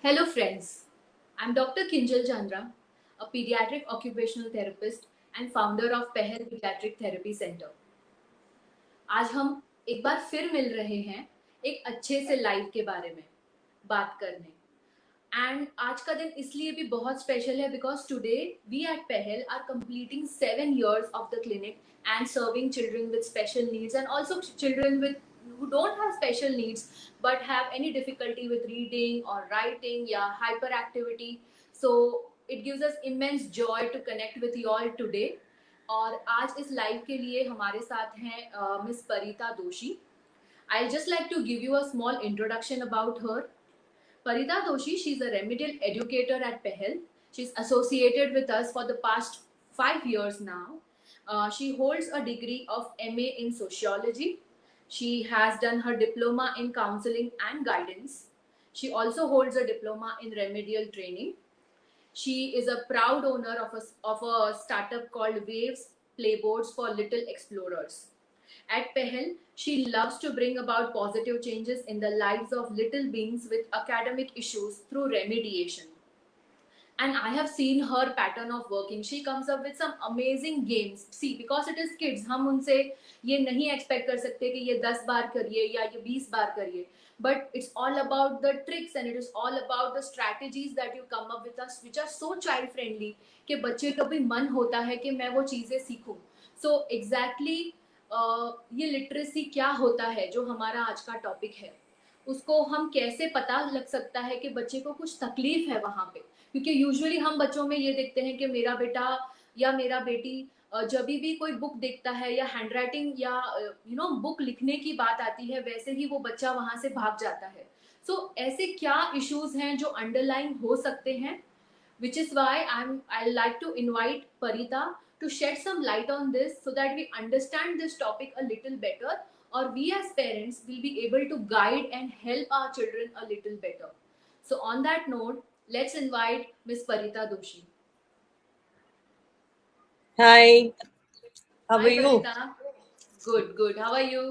Hello, friends. I'm Dr. Kinjal Chandra, a pediatric occupational therapist and founder of Pehel Pediatric Therapy Center. आज हम एक बार फिर मिल रहे हैं एक अच्छे से लाइफ के बारे में बात करने। एंड आज का दिन इसलिए भी बहुत स्पेशल है बिकॉज टुडे वी एट पहल are completing 7 years of the clinic and serving children with special needs and also children with who don't have special needs but have any difficulty with reading or writing या hyperactivity. So it gives us immense joy to connect with you all today. और आज इस live के लिए हमारे साथ हैं miss परिता दोषी. I'll just like to give you a small introduction about her. Parita Doshi, she's a remedial educator at Pehel. She's associated with us for the past 5 years now. She holds a degree of MA in sociology. She has done her diploma in counseling and guidance. She also holds a diploma in remedial training. She is a proud owner of a startup called Waves Playboards for Little Explorers. At Pehel, she loves to bring about positive changes in the lives of little beings with academic issues through remediation. And I have seen her pattern of working. She comes up with some amazing games. See, because it is kids, हम उनसे ये नहीं expect कर सकते कि ये 10 बार करिए या ये 20 बार करिए. But it's all about the tricks and it is all about the strategies that you come up with us, which are so child friendly कि बच्चे का भी मन होता है कि मैं वो चीज़ें सीखूं. So exactly ये लिटरेसी क्या होता है जो हमारा आज का टॉपिक है, उसको हम कैसे पता लग सकता है कि बच्चे को कुछ तकलीफ है वहाँ पे. क्योंकि यूजुअली हम बच्चों में ये देखते हैं कि मेरा बेटा या मेरा बेटी जब भी कोई बुक देखता है या हैंड राइटिंग या बुक लिखने की बात आती है वैसे ही वो बच्चा वहां से भाग जाता है. सो ऐसे क्या इश्यूज हैं जो अंडरलाइन हो सकते हैं, which is why I like to invite Parita to shed some light on this so that we understand this topic a little better, or we as parents will be able to guide and help our children a little better. So on that note, let's invite Miss Parita Doshi. Hi, how Hi are you? Parita. Good. How are you?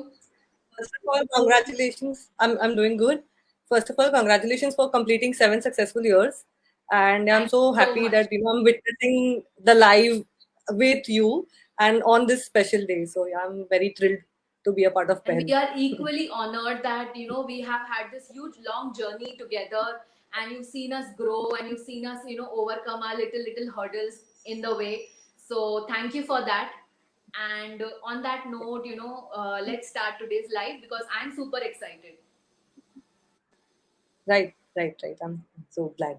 First of all, congratulations. I'm doing good. First of all, congratulations for completing 7 successful years. And I'm Thank so you so happy much. that I'm witnessing the live with you and on this special day. So yeah, I'm very thrilled to be a part of And Pehel. we are equally honored that we have had this huge long journey together, and you've seen us grow and you've seen us overcome our little hurdles in the way. So thank you for that. And on that note, let's start today's live because I'm super excited. Right. I'm so glad.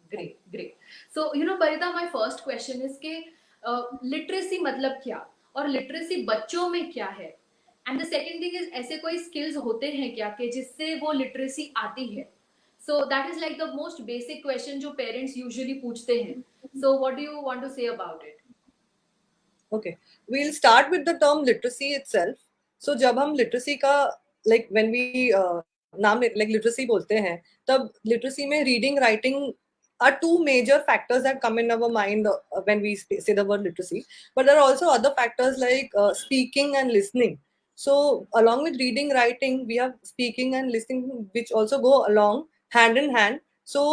Great. So Parita, my first question is कि literacy मतलब क्या और literacy बच्चों में क्या है. And the second thing is ऐसे कोई स्किल्स होते हैं क्या कि जिससे वो लिटरेसी आती है. So that is like the most basic question जो पेरेंट्स यूजुअली पूछते हैं. So what do you want to say about it. Okay, we'll start with the term literacy itself. So जब हम literacy का like when we नाम like literacy बोलते हैं तब literacy में reading writing are two major factors that come in our mind when we say the word literacy. But there are also other factors like speaking and listening. So along with reading writing we have speaking and listening which also go along hand in hand. So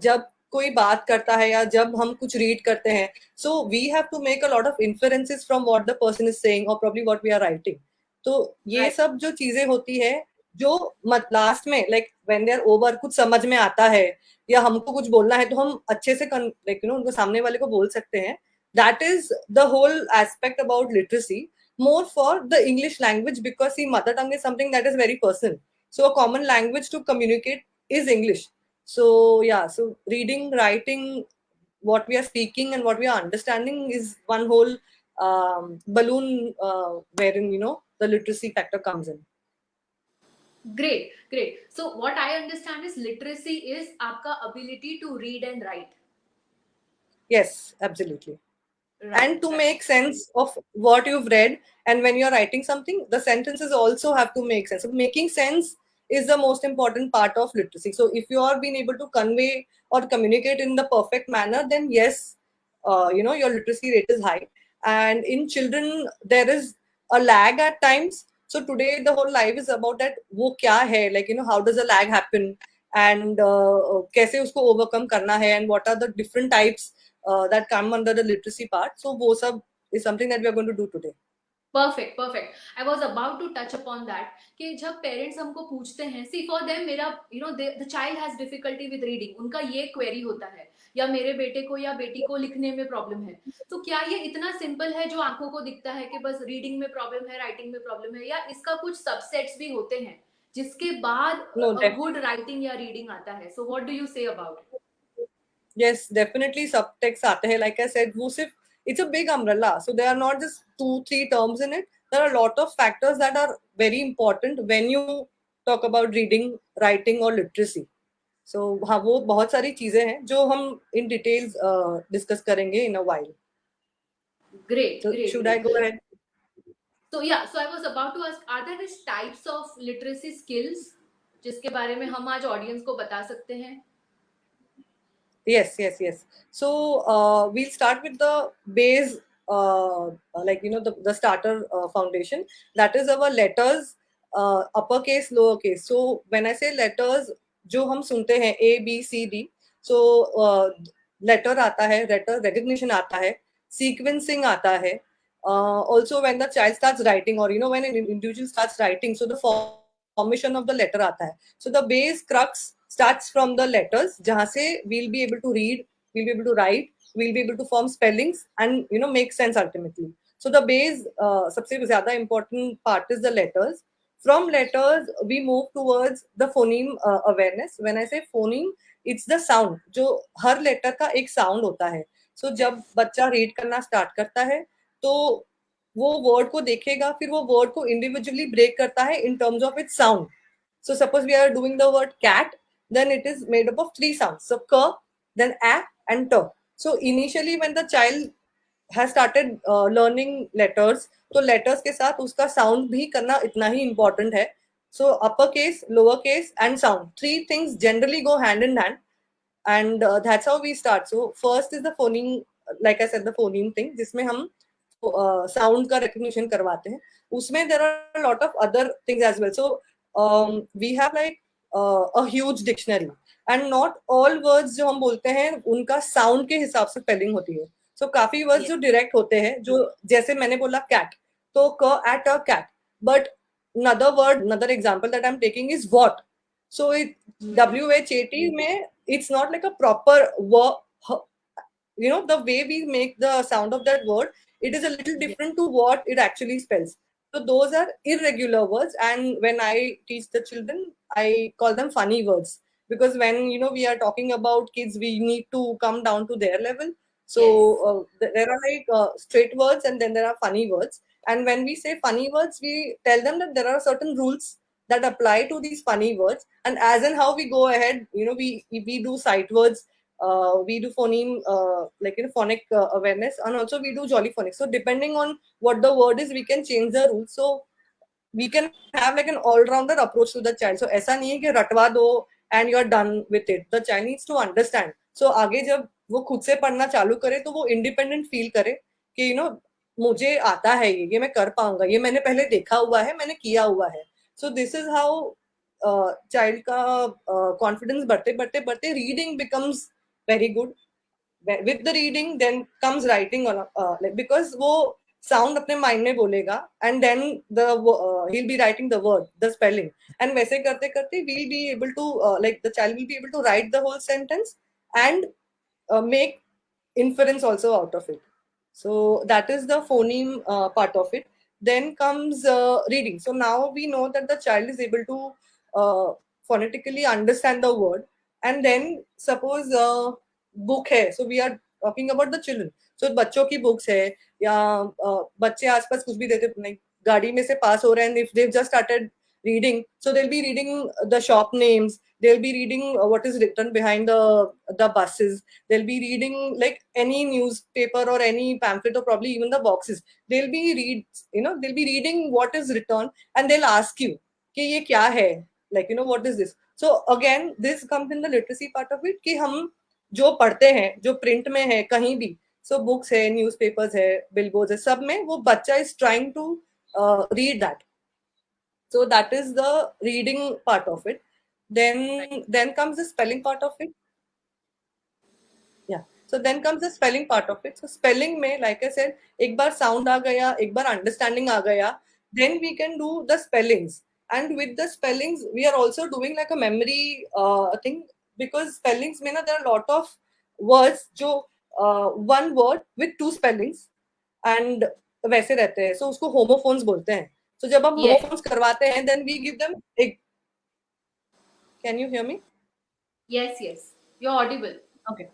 जब कोई बात करता है या जब हम कुछ read करते हैं so we have to make a lot of inferences from what the person is saying or probably what we are writing. तो ये Right. सब जो चीजें होती है जो लास्ट में like when they are over कुछ समझ में आता है या हमको कुछ बोलना है तो हम अच्छे से उनको सामने वाले को बोल सकते हैं. That is the whole aspect about literacy, more for the English language, because see, mother tongue is something that is very personal. So a common language to communicate is English. So yeah, so reading, writing, what we are speaking and what we are understanding is one whole balloon wherein the literacy factor comes in. Great. So what I understand is literacy is आपका ability to read and write. Yes, absolutely. Right. And to make sense of what you've read, and when you're writing something the sentences also have to make sense. So making sense is the most important part of literacy. So if you are being able to convey or communicate in the perfect manner, then yes, your literacy rate is high. And in children there is a lag at times. So today the whole life is about that wo kya hai, like how does a lag happen. and कैसे उसको overcome करना है, and what are the different types that come under the literacy part. So वो सब is something that we are going to do today. Perfect perfect, I was about to touch upon that कि जब parents हमको पूछते हैं, see for them मेरा the child has difficulty with reading, उनका ये क्वेरी होता है, या मेरे बेटे को या बेटी को लिखने में प्रॉब्लम है, तो क्या ये इतना सिंपल है जो आंखों को दिखता है कि बस रीडिंग में प्रॉब्लम है, राइटिंग में प्रॉब्लम है, या इसका कुछ सबसेट्स भी होते हैं जिसके बाद No, गुड राइटिंग या रीडिंग आता है? सो what do you say about? yes, definitely subtext आते हैं. Like I said, वो सिर्फ it's a big umbrella. So there are not just 2-3 terms in it. There are a lot of factors that are very important when you talk about reading, writing or literacy. So हाँ, वो बहुत सारी चीजें हैं जो हम in details discuss करेंगे in a while. Great So great should I great. go ahead? So yeah, so I was about to ask, are there these types of literacy skills जिसके बारे में हम आज ऑडियंस को बता सकते हैं? Yes, yes, yes. So we'll start with the base, like the starter foundation. That is our letters, uppercase, lowercase. So when I say letters, जो हम सुनते हैं A, B, C, D. So letter आता है, letter recognition आता है, sequencing आता है. Also when the child starts writing, or when an individual starts writing, so the formation of the letter आता है. So the base crux starts from the letters, जहाँ से we'll be able to read, we'll be able to write, we'll be able to form spellings and make sense ultimately. So the base, सबसे ज़्यादा important part is the letters. From letters we move towards the phoneme awareness. When I say phoneme, it's the sound. जो हर letter का एक sound होता है. So जब बच्चा read करना start करता है, तो वो word को देखेगा, फिर वो word को individually break करता है in terms of its sound. So suppose we are doing the word cat, then it is made up of 3 sounds. So k, then a and t. So initially when the child has started learning letters, तो letters के साथ उसका sound भी करना इतना ही important है. So uppercase, lowercase and sound. 3 things generally go hand in hand, and that's how we start. So first is the phoneme, like I said, the phoneme thing, जिसमें हम sound का recognition करवाते हैं. उसमें there are a lot of other things as well. So we have like a huge dictionary, and not all words जो हम बोलते हैं उनका sound के हिसाब से spelling होती है. So काफी words जो direct होते हैं, जो जैसे मैंने बोला cat, तो k at a cat. But another example that I'm taking is what. So it WHAT में it's not like a proper word. The way we make the sound of that word, it is a little different to what it actually spells. So those are irregular words, and when I teach the children, I call them funny words, because when we are talking about kids, we need to come down to their level. So there are like straight words, and then there are funny words. And when we say funny words, we tell them that there are certain rules that apply to these funny words, and as in how we go ahead, we do sight words, we do phoneme, phonic awareness, and also we do jolly phonics. So depending on what the word is, we can change the rules. So we can have like an all-rounder approach to the child. So ऐसा नहीं है कि रटवा दो and you are done with it. The child needs to understand. So आगे जब वो खुद से पढ़ना चालू करे, तो वो independent feel करे कि मुझे आता है, ये मैं कर पाऊंगा, ये मैंने पहले देखा हुआ है, मैंने किया हुआ है. So this is how child का confidence बढ़ते reading becomes very good. With the reading then comes writing on because वो sound अपने mind में बोलेगा, and then he'll be writing the word, the spelling, and वैसे करते करते we'll be able to the child will be able to write the whole sentence and make inference also out of it. So that is the phoneme part of it. Then comes reading. So now we know that the child is able to phonetically understand the word, and then suppose book है, so we are talking about the children. So बच्चों की books है, या बच्चे आसपास कुछ भी देते नहीं, गाड़ी में से पास हो रहे हैं, and if they've just started reading, so they'll be reading the shop names, they'll be reading what is written behind the buses, they'll be reading like any newspaper or any pamphlet, or probably even the boxes. They'll be reading what is written, and they'll ask you कि ये क्या है, like what is this. So again this comes in the literacy part of it, कि हम जो पढ़ते हैं, जो प्रिंट में है कहीं भी, so books है, newspapers है, billboards है, सब में वो बच्चा is trying to read that. So that is the reading part of it. then comes the spelling part of it. Yeah. So then comes the spelling part of it. So spelling में, like I said, एक बार sound आ गया, एक बार understanding आ गया, then we can do the spellings. And with the spellings, we are also doing like a memory thing, because spellings में ना there are a lot of words जो one word with two spellings and वैसे रहते हैं. So उसको homophones बोलते हैं. So जब हम Yes. homophones करवाते हैं, then we give them एक. Can you hear me? Yes, yes. You're audible. Okay.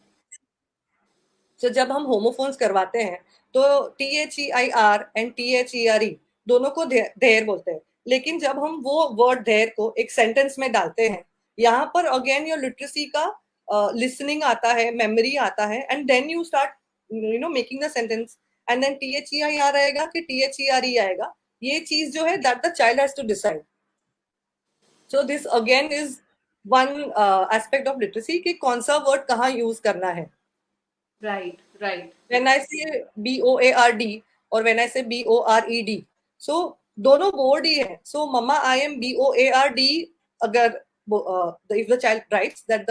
तो जब हम होमोफोन्स करवाते हैं तो THEIR एंड THERE दोनों को धेर बोलते हैं. लेकिन जब हम वो वर्ड धेर को एक सेंटेंस में डालते हैं, यहाँ पर अगेन योर लिटरेसी का लिसनिंग आता है, मेमोरी आता है, and then you start making the sentence. And then THEIR आएगा कि THERE आएगा, ये चीज जो है that the child has to decide. So this again is one aspect of literacy कि कौन सा वर्ड कहाँ यूज करना है. Right, right. When I say BOARD or when I say BORED, so दोनों बोर्ड ही है. So mama, I am BOARD. अगर if the child writes that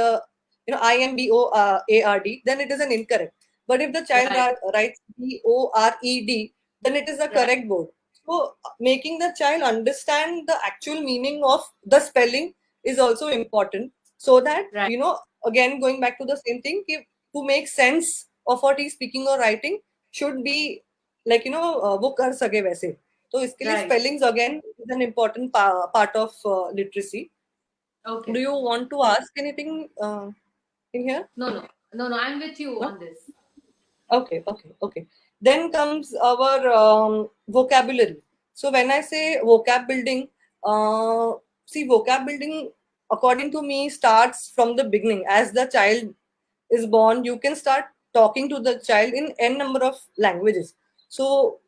I am BOARD, then it is an incorrect. But if the child writes BORED, then it is the correct board. So making the child understand the actual meaning of the spelling is also important, so that again going back to the same thing, to make sense of what he's speaking or writing should be like वो कर सके वैसे. तो इसके लिए spellings again is an important part of literacy. Okay. Do you want to ask anything in here? No. I'm with you on this. Okay. Then comes our vocabulary. So when I say vocab building, see, vocab building according to me starts from the beginning. As the child is born, you can start talking to the child in n number of languages. So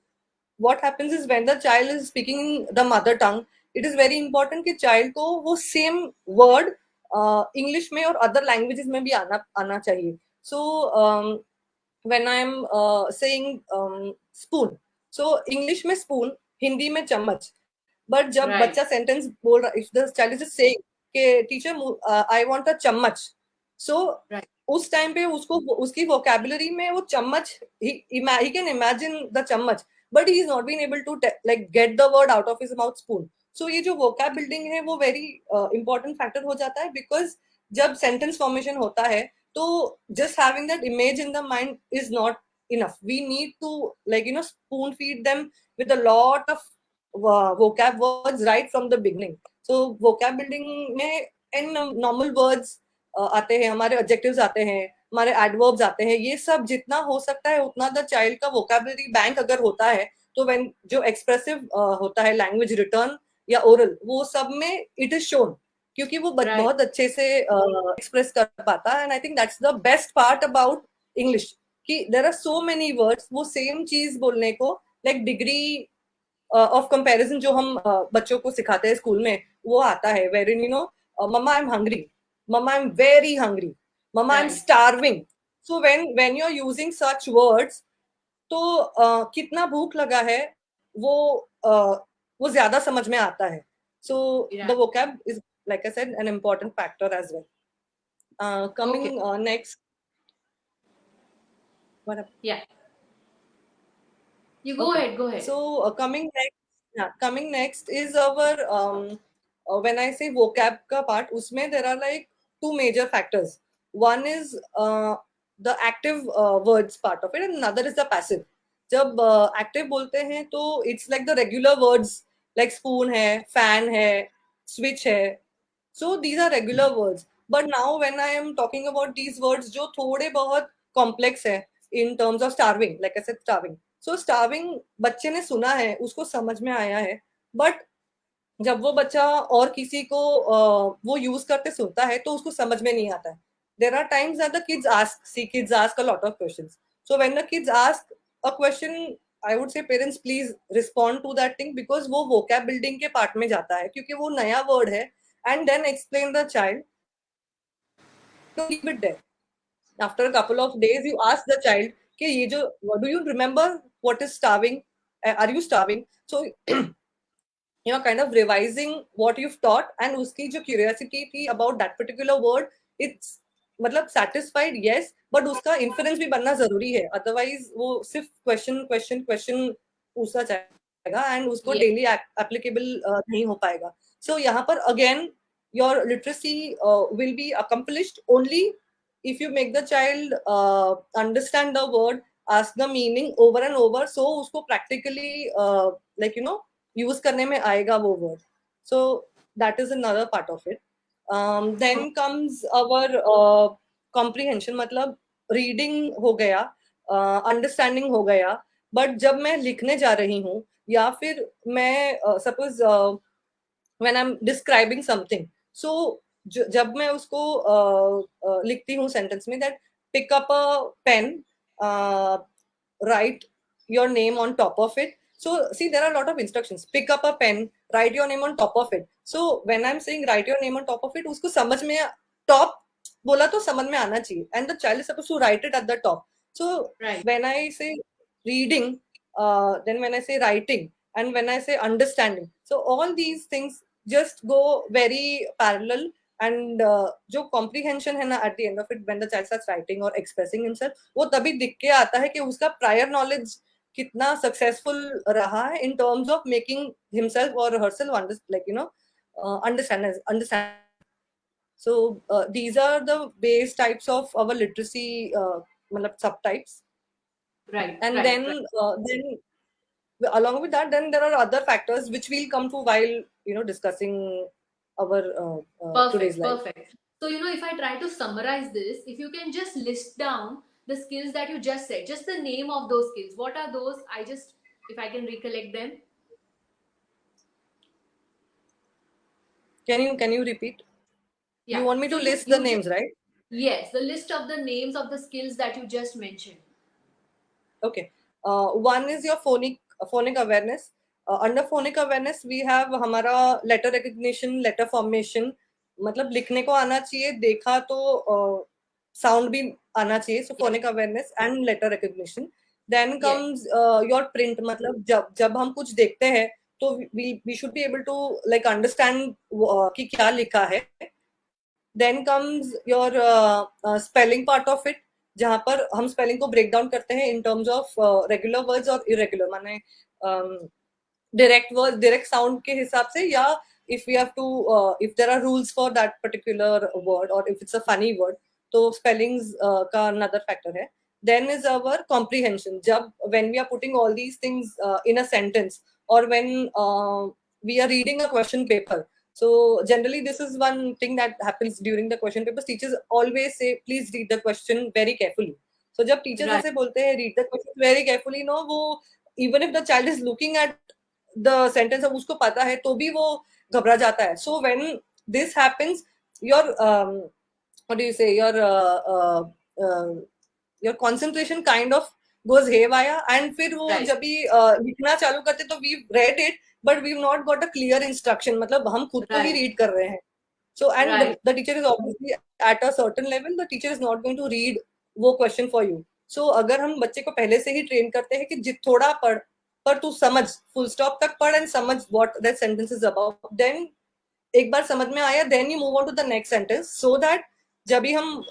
what happens is when the child is speaking the mother tongue, it is very important कि child को वो same word English में और other languages में भी आना चाहिए. So when I am saying spoon, so English में spoon, हिंदी में चम्मच. But जब बच्चा sentence बोल रहा, if the child is just saying कि teacher I want a चम्मच, so उस टाइम पे उसको उसकी vocabulary में वो चम्मच, he can imagine the चम्मच, but he is not been able to like get the word out of his mouth spoon. So ये जो vocab building है वो very important factor हो जाता है, because जब sentence formation होता है तो just having that image in the mind is not enough. We need to like spoon feed them with a lot of vocab words right from the beginning. So vocab building में in normal words आते हैं, हमारे adjectives आते हैं, हमारे adverbs आते हैं, ये सब जितना हो सकता है उतना the child का vocabulary bank अगर होता है तो when जो expressive होता है language return या oral, वो सब में it is shown, क्योंकि वो बहुत अच्छे से एक्सप्रेस कर पाता है. And I think that's the best part about English कि there are so many words, वो सेम चीज बोलने को लाइक डिग्री ऑफ कंपैरिजन जो हम बच्चों को सिखाते हैं स्कूल में वो आता है, where mamma I am hungry, mamma I am very hungry, mamma I am starving. So when you are using such words तो कितना भूख लगा है वो ज्यादा समझ में आता है. So the vocab is, like I said, an important factor as well. Coming next. What happened? Yeah. You go ahead. So coming next is our when I say vocab ka part, usme there are like two major factors. One is the active words part of it, and another is the passive. जब active बोलते हैं तो it's like the regular words like spoon है, fan है, switch है. So these are regular words. But now when I am talking about these words जो थोड़े बहुत complex है in terms of starving, like I said, starving. So starving बच्चे ने सुना है, उसको समझ में आया है, but जब वो बच्चा और किसी को वो यूज करते सुनता है तो उसको समझ में नहीं आता है. There are times that the kids ask a lot of questions. So when the kids ask a question, I would say parents please respond to that thing, because वो vocab building के part में जाता है, क्योंकि वो नया word है, and then explain the child. Don't leave it there. After a couple of days, you ask the child, "Okay, ये जो, do you remember what is starving? Are you starving?" So you know, kind of revising what you've taught, and uski jo curiosity thi about that particular word, it's मतलब satisfied, yes, but उसका inference भी बनना जरूरी है, otherwise वो सिर्फ question पूछता जाएगा and उसको Yeah. daily applicable नहीं हो पाएगा. So यहाँ पर again your literacy will be accomplished only if you make the child understand the word, ask the meaning over and over, so उसको practically like you know use करने में आएगा वो word. So that is another part of it. Then comes our comprehension, मतलब reading हो गया, understanding हो गया, but जब मैं लिखने जा रही हूँ या फिर मैं suppose when I'm describing something, so जब मैं उसको लिखती हूँ sentence में that pick up a pen, write your name on top of it. So see, there are a lot of instructions. Pick up a pen, write your name on top of it. So when I'm saying write your name on top of it, उसको समझ में top बोला तो समझ में आना चाहिए, and the child is supposed to write it at the top. So Right. when I say reading, then when I say writing, and when I say understanding, so all these things just go very parallel. And जो comprehension है ना, at the end of it, when the child starts writing or expressing himself, वो तभी दिख के आता है कि उसका prior knowledge कितना successful रहा है in terms of making himself or herself like you know understand. So these are the base types of our literacy मतलब subtypes. Right. And Right. Right. then along with that, then there are other factors which we'll come to while you know discussing our today's Perfect. life. Perfect. So, you know, if I try to summarize this, if you can just list down the skills that you just said, just the name of those skills. What are those? If I can recollect them. Can you repeat? You Yeah. want me So to list the names, right? yes, the list of the names of the skills that you just mentioned. Okay. One is your phonic awareness. Under phonic awareness, we have हमारा letter recognition, letter formation. मतलब लिखने को आना चाहिए, देखा तो sound भी आना चाहिए. So Yes. phonic awareness and letter recognition. Then Yes. comes your print. मतलब जब हम कुछ देखते हैं, तो we should be able to like understand कि क्या लिखा है. Then comes your spelling part of it, जहाँ पर हम स्पेलिंग को ब्रेक डाउन करते हैं in terms of regular words और इरेगुलर, माने डायरेक्ट वर्ड डायरेक्ट साउंड के हिसाब से, या if we have to if there are rules for that particular word or if it's a funny word, तो spellings का another factor है. Then is our comprehension, जब when we are putting all these things in a sentence, or when we are reading a question paper. So generally, this is one thing that happens during the question papers. Teachers always say, please read the question very carefully. So जब teachers Right. ऐसे बोलते हैं read the question very carefully, no, वो even if the child is looking at the sentence, अब उसको पता है तो भी वो घबरा जाता है. So when this happens, your what do you say, your concentration kind of goes haywire, and फिर वो Right. जब भी लिखना चालू करते तो we read it, but we've not got a clear instruction, मतलब हम खुद को ही Right. read कर रहे हैं. So and Right. the teacher is obviously at a certain level, the teacher is not going to read वो question for you. So अगर हम बच्चे को पहले से ही train करते हैं कि थोड़ा पढ़, पर तू समझ, full stop तक पढ़ and समझ what that sentence is about, then एक बार समझ में आया, then you move on to the next sentence, so that जब भी हम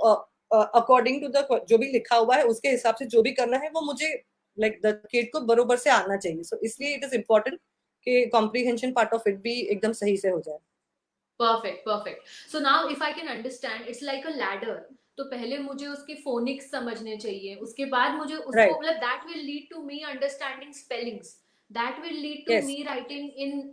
according to the जो भी लिखा हुआ है उसके हिसाब से जो भी करना है वो मुझे like the kid को बरोबर से आना चाहिए. So इसलिए it is important कि comprehension part of it भी एकदम सही से हो जाए. Perfect. Perfect. So now if I can understand, it's like a ladder. तो पहले मुझे उसके फोनिक्स समझने चाहिए, उसके बाद मुझे उसको Right. मतलब that will lead to me understanding spellings, that will lead to Yes. me writing in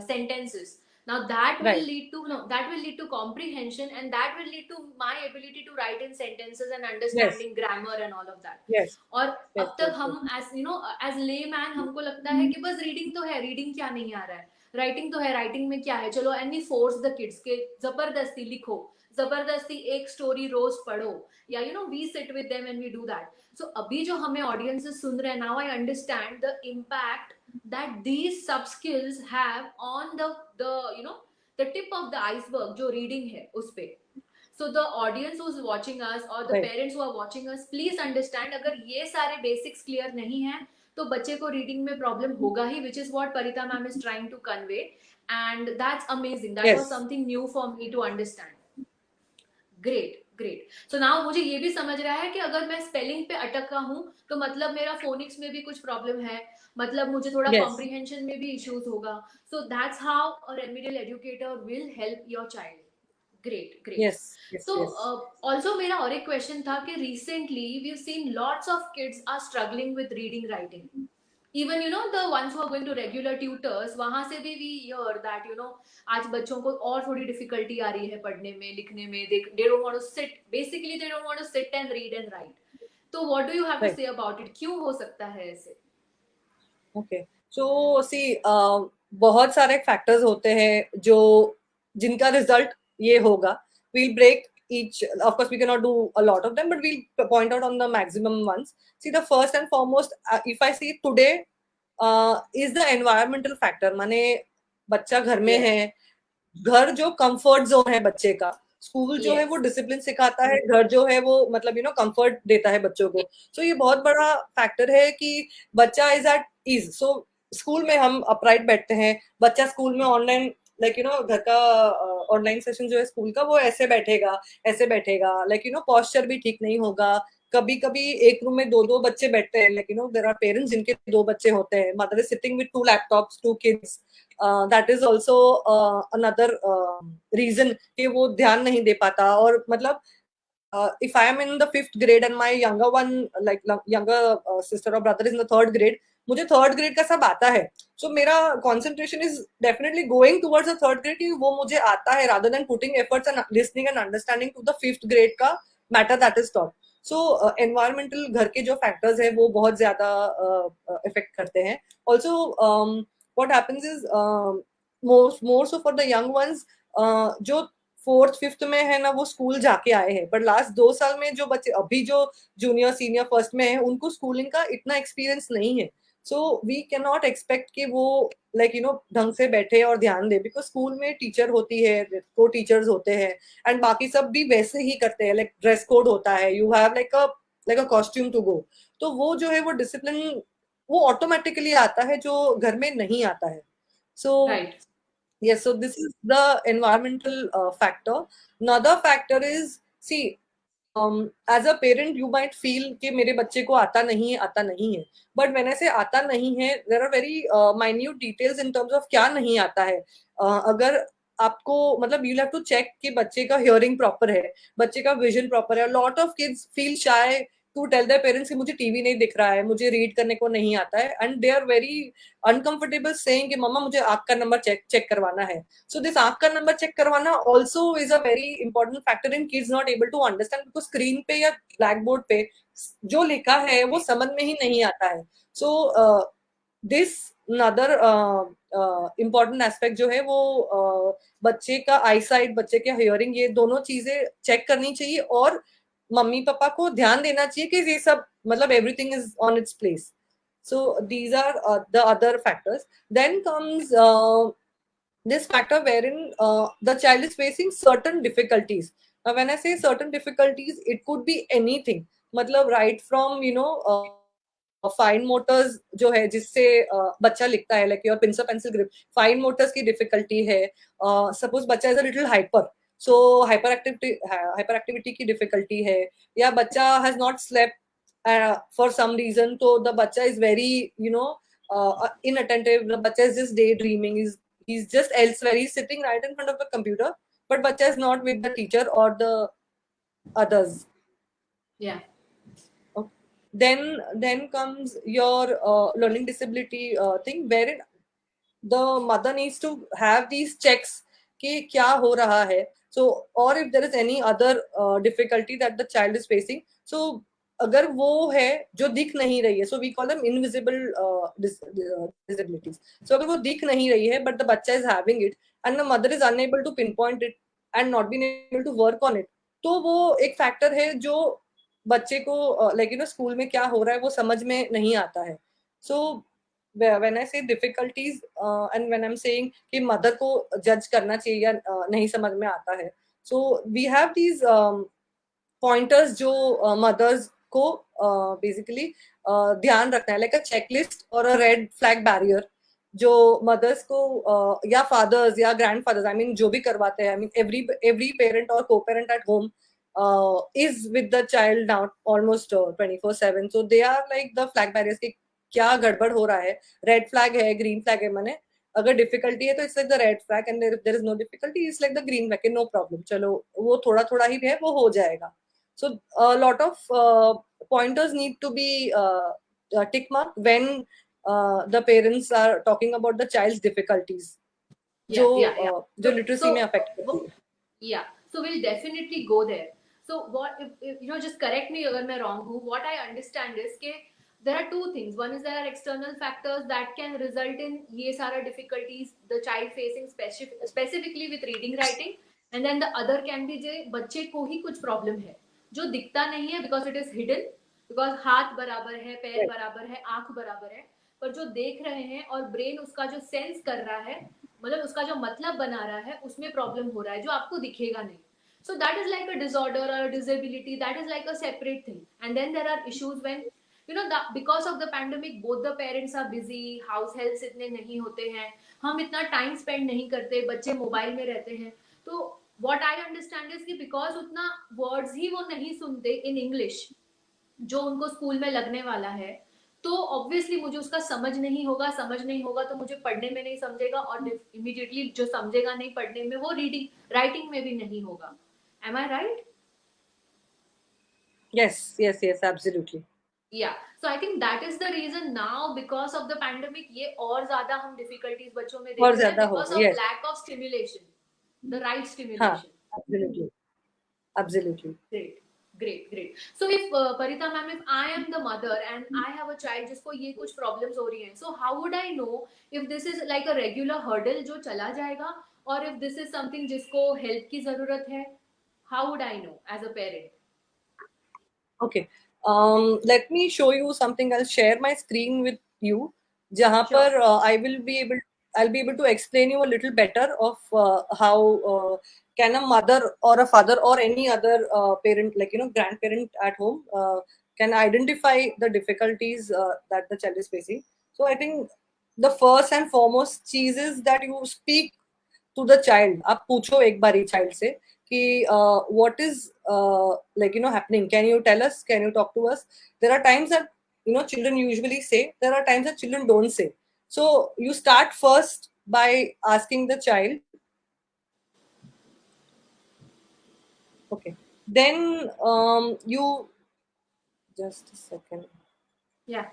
sentences. Now that will Right. lead to no, that will lead to comprehension, and that will lead to my ability to write in sentences and Yes. understanding grammar and all of that. Yes. और Yes. अब तक Yes. हम as you know as layman हमको लगता है कि बस reading तो है, रीडिंग क्या नहीं आ रहा है, राइटिंग तो है, राइटिंग में क्या है, चलो and we force the kids के जबरदस्ती लिखो, जबरदस्ती एक स्टोरी रोज पढ़ो, या you know we sit with them and we do that. So अभी जो हमें ऑडियंसेस सुन रहे हैं, now I understand the impact that these sub skills have on the you know the tip of the iceberg जो reading है उस पे. So the audience who's watching us or the Right. parents who are watching us, please understand, अगर ये सारे basics clear नहीं है तो बच्चे को रीडिंग में प्रॉब्लम होगा ही, which is what Parita ma'am is trying to convey, and that's amazing, that was yes, something new for me to understand. Great great. So now मुझे ये भी समझ रहा है कि अगर मैं स्पेलिंग पे अटका हूँ तो मतलब मेरा फोनिक्स में भी कुछ प्रॉब्लम है, मतलब मुझे थोड़ा yes, कॉम्प्रिहेंशन में भी इश्यूज होगा। So that's how a remedial educator will help your child. Great great. yes, yes, तो yes, ऑल्सो मेरा और एक क्वेश्चन था कि recently we seen lots of kids are struggling with reading writing, even the ones who are going to regular tutors, वहां से भी we hear that आज बच्चों को और थोड़ी डिफिकल्टी आ रही है पढ़ने में लिखने में, they don't want to sit, basically they don't want to sit and read and write। तो what do you have to right, say about it, क्यों हो सकता है ऐसे? okay, so see, बहुत सारे फैक्टर्स होते हैं जो जिनका रिजल्ट ये होगा। we'll break each, of course we cannot do a lot of them, but we'll point out on the maximum ones. See, the first and foremost, if I see today, is the environmental factor, माने बच्चा घर में Yes, है, घर जो comfort zone है बच्चे का, स्कूल जो है वो yes, डिसिप्लिन सिखाता है, घर जो है वो मतलब कंफर्ट देता है बच्चों को। सो ये बहुत बड़ा फैक्टर है कि बच्चा इज एट इज। सो स्कूल में हम अपराइट बैठते हैं, बच्चा स्कूल में ऑनलाइन घर का ऑनलाइन सेशन जो है स्कूल का वो ऐसे बैठेगा, पॉस्चर भी ठीक नहीं होगा। कभी कभी एक रूम में दो दो बच्चे बैठते हैं, देयर आर पेरेंट्स जिनके दो बच्चे होते हैं, mother is sitting with two laptops, two kids. That is also another reason कि वो ध्यान नहीं दे पाता। और मतलब if I am in the 5th grade and my younger one, younger sister or brother is in the 3rd grade, मुझे 3rd grade का सब आता है, so मेरा concentration is definitely going towards the 3rd grade कि वो मुझे आता है, rather than putting efforts and listening and understanding to the 5th grade का matter that is taught. So environmental घर के जो factors है वो बहुत ज्यादा affect करते हैं। Also what happens is more so for the young ones, जो 4th 5th में है ना वो स्कूल जाके आए हैं, पर लास्ट 2 साल में जो बच्चे अभी जो जूनियर सीनियर फर्स्ट में है उनको स्कूलिंग का इतना एक्सपीरियंस नहीं है। So we can not expect कि वो ढंग से बैठे और ध्यान दे, बिकॉज स्कूल में टीचर होती है, को टीचर्स होते हैं, एंड बाकी सब भी वैसे ही करते हैं, ड्रेस कोड होता है, you have like a costume to go. तो वो जो है वो डिसिप्लिन वो ऑटोमेटिकली आता है जो घर में नहीं आता है। सो right, yes, so this is the environmental factor. Another factor is, see, as a parent you might feel कि मेरे बच्चे को आता नहीं है, but when I say आता नहीं है, there are very minute details in terms of क्या नहीं आता है। अगर आपको मतलब you'll have to check कि बच्चे का hearing proper है, बच्चे का vision proper है। lot of kids feel shy to tell their parents कि मुझे टीवी नहीं दिख रहा है, मुझे रीड करने को नहीं आता है, and they are very uncomfortable saying कि मम्मा मुझे आँख का नंबर चेक करवाना है। So this आँख का नंबर चेक करवाना also is a very important factor in kids not able to understand, because screen पे या ब्लैक बोर्ड पे जो लिखा है वो समझ में ही नहीं आता है। So this another important aspect जो है वो बच्चे का आई साइट, बच्चे के हियरिंग, ये दोनों चीजें चेक करनी चाहिए, और मम्मी पापा को ध्यान देना चाहिए कि ये सब मतलब everything is on its place. So these are the other factors. Then comes this factor wherein the child is facing certain difficulties. Now when I say certain difficulties, it could be anything, मतलब right from fine Motors जो है जिससे बच्चा लिखता है, like your pincer pencil grip, fine Motors की difficulty है। Suppose बच्चा is a little hyper, so hyper activity की डिफिकल्टी है, या बच्चा has not slept for some reason, so the bacha is very inattentive, the bacha is just daydreaming, he's just elsewhere, he's sitting right in front of the computer, but bacha is not with the teacher or the others. yeah, Okay. Then comes your learning disability thing, wherein the mother needs to have these checks कि क्या हो रहा है, so or if there is any other difficulty that the child is facing, so अगर वो है जो दिख नहीं रही है, so we call them invisible disabilities. So अगर वो दिख नहीं रही है but the बच्चा is having it and the mother is unable to pinpoint it and not being able to work on it, तो वो एक फैक्टर है जो बच्चे को स्कूल में क्या हो रहा है वो समझ में नहीं आता है। सो when I say difficulties and when I'm saying कि मदर को जज करना चाहिए या नहीं समझ में आता है, so we have these pointers जो मदर्स को बेसिकली ध्यान रखना है, लाइक अ चेकलिस्ट और अ रेड फ्लैग बैरियर, जो मदर्स को या फादर्स या ग्रैंडफादर्स, आई मीन जो भी करवाते हैं, आई मीन एवरी पेरेंट और को parent at home is with the child now almost 24/7, so they are like the flag barriers कि क्या गड़बड़ हो रहा है, रेड फ्लैग है, ग्रीन फ्लैग है, मैंने अगर डिफिकल्टी है तो it's like the red flag, and there is no difficulty it's like the green flag, no problem, चलो वो थोड़ा थोड़ा ही है, वो हो जाएगा. So lot of pointers need to be tick mark when the parents are talking about the child's difficulties, जो Yeah. जो लिटरेसी में अफेक्ट करती है. Yeah, so we'll definitely go there. So what if, just correct me अगर मैं wrong हूँ. What I understand is कि there are two things. One is there are external factors that can result in ये सारा difficulties the child facing specifically with reading writing, and then the other can be जे बच्चे को ही कुछ problem है जो दिखता नहीं है because it is hidden, because हाथ बराबर है, पैर बराबर है, आंख बराबर है, पर जो देख रहे हैं और ब्रेन उसका जो सेंस कर रहा है, मतलब उसका जो मतलब बना रहा है, उसमें प्रॉब्लम हो रहा है जो आपको दिखेगा नहीं. So that is like a disorder or a disability, that is like a separate thing. And then there are issues when because of the pandemic both the parents are busy, house helps इतने नहीं होते हैं, हम इतना time spend नहीं करते, बच्चे mobile में रहते हैं. तो what I understand is कि because उतना वर्ड्स ही वो नहीं सुनते इन इंग्लिश जो उनको स्कूल में लगने वाला है, तो ऑब्वियसली मुझे उसका समझ नहीं होगा तो मुझे पढ़ने में नहीं समझेगा, और इमीडिएटली जो समझेगा नहीं पढ़ने में, वो रीडिंग राइटिंग में भी नहीं होगा. Am I right? yes, absolutely. या so I think that is the reason now because of the pandemic ये और ज्यादा हम डिफिकल्टीज बच्चों में और देख रहे हैं ज्यादा हो बिकॉज गई, of yes. Lack of stimulation, the right हाँ, stimulation. absolutely, absolutely. Great, great. So if Parita ma'am, if I am the mother and I have a child जिसको ये कुछ problems हो रही हैं, so how would I know if this is like a regular hurdle जो चला जाएगा, और if this is something जिसको help की जरूरत है? How would I know as a parent? Okay. Let me show you something. I'll share my screen with you. जहाँ Sure. पर I'll be able to explain you a little better of how can a mother or a father or any other parent, like grandparent at home, can identify the difficulties that the child is facing. So I think the first and foremost चीज is that you speak to the child. आप पूछो एक बारी child से कि what is happening, can you tell us, can you talk to us. There are times that children usually say, there are times that children don't say, so you start first by asking the child. Okay, then you just a second. Yeah.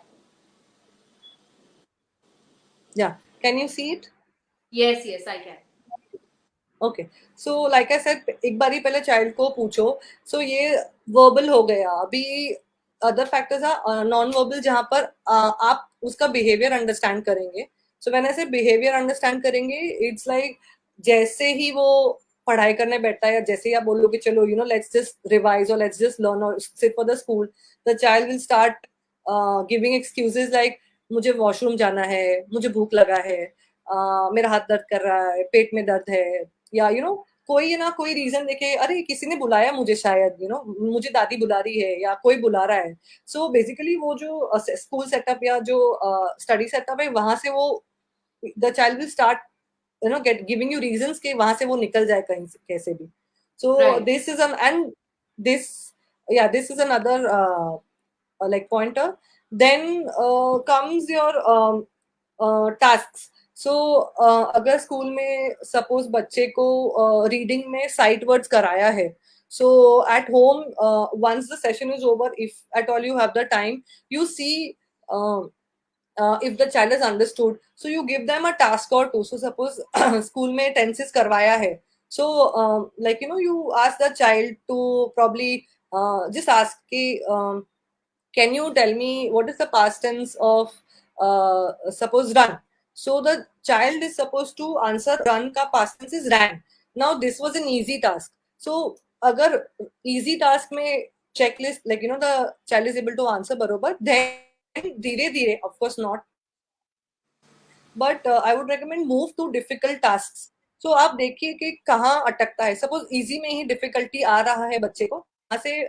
Yeah, can you see it? Yes, I can. Okay, so like I said, एक बारी पहले child को पूछो. सो ये verbal हो गया. अभी other factors are non verbal, जहां पर आप उसका बिहेवियर अंडरस्टैंड करेंगे. सो व्हेन आई से बिहेवियर अंडरस्टैंड करेंगे, इट्स लाइक जैसे ही वो पढ़ाई करने बैठता है, या जैसे ही आप बोलोगे चलो लेट्स जस्ट रिवाइज और लेट्स जस्ट लर्न और sit for the school, the child will start giving excuses like मुझे वॉशरूम जाना है, मुझे भूख लगा है, मेरा हाथ दर्द कर रहा है, पेट में दर्द है, या कोई ना कोई रीजन देके, अरे किसी ने बुलाया मुझे, शायद मुझे दादी बुला रही है या कोई बुला रहा है. सो बेसिकली वो जो स्कूल सेटअप या जो स्टडी सेटअप है, वहां से वो the child will start get giving you reasons कि वहां से वो निकल जाए कहीं से कैसे भी. सो Right. This is an and this this is another like pointer. Then comes your tasks. सो अगर स्कूल में सपोज बच्चे को रीडिंग में साइट वर्ड्स कराया है, so at home once the session is over, if at all you have the time, you see if the child has understood, so you give them a task or two. So suppose school में tenses करवाया है, so like you ask the child to probably just ask कि can you tell me what is the past tense of suppose run. So the child is supposed to answer run ka past tense is ran. Now this was an easy task. So agar easy task mein checklist, like the child is able to answer barobar, then धीरे धीरे, of course not, but I would recommend move to difficult tasks. So आप देखिए कि कहाँ अटकता है. Suppose easy में ही difficulty आ रहा है बच्चे को, वहां से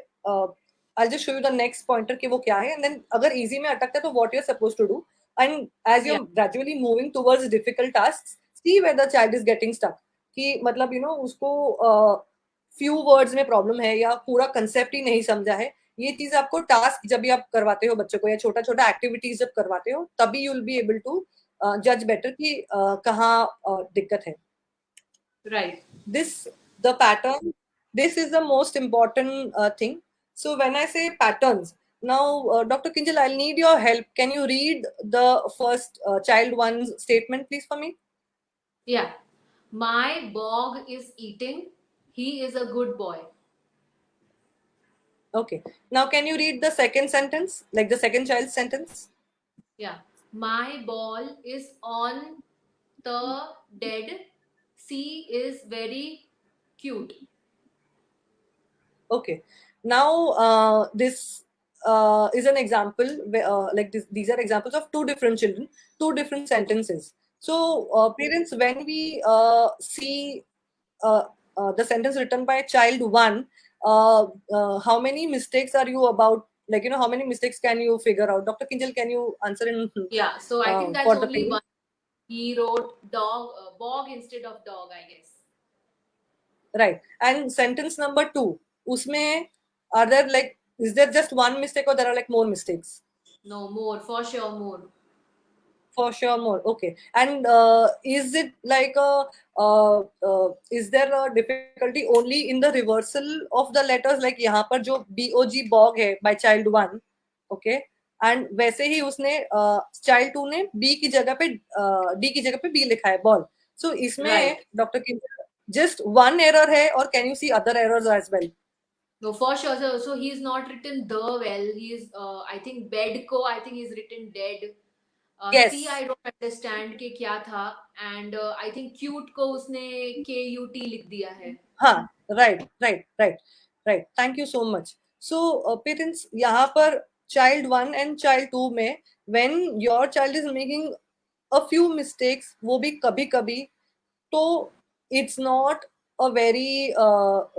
I'll just show you the next pointer कि वो क्या है, and then अगर easy में अटकता है तो what you're supposed to do, and as Yeah. you're gradually moving towards difficult tasks, see where the child is getting stuck, कि मतलब you know उसको few words में problem है या पूरा concept ही नहीं समझा है. ये चीज आपको टास्क जब भी आप करवाते हो बच्चों को या छोटा छोटा एक्टिविटीज जब करवाते हो तभी you will be able to जज बेटर कि कहाँ दिक्कत है. Right. This the pattern, this is the most important thing. So when I say patterns, now Dr. Kinjal, I'll need your help. Can you read the first child one's statement please for me? Yeah. My bog is eating. He is a good boy. Okay, now can you read the second sentence, like the second child's sentence? Yeah. My ball is on the dead. She is very cute. Okay. Now, this is an example where, like this, these are examples of two different children, two different sentences. So, parents, when we see uh, the sentence written by child one, how many mistakes are you about? Like, you know, how many mistakes can you figure out? Dr. Kinjal, can you answer in Yeah. So I think that's for the only parents? one. He wrote dog, bog instead of dog, I guess. Right. And sentence number two, usme, are there like, is there just one mistake or there are like more mistakes? No, more. For sure, more. For sure, more. Okay. And is it like is there a difficulty only in the reversal of the letters? Like यहाँ पर जो BOG bog है by child one, okay. And वैसे ही उसने child two ने B की जगह पे D की जगह पे B लिखा है ball. So इसमें Right. Doctor Kinjal just one error है or can you see other errors as well? No, for sure. So he's not written the well. He's, I think, bed ko, I think he's written dead. C, Yes. I don't understand कि क्या था. And I think cute को उसने KUT लिख दिया है. हाँ, right right right right, thank you so much. So parents यहाँ पर child one and child two में when your child is making a few mistakes, वो भी कभी कभी, तो it's not a very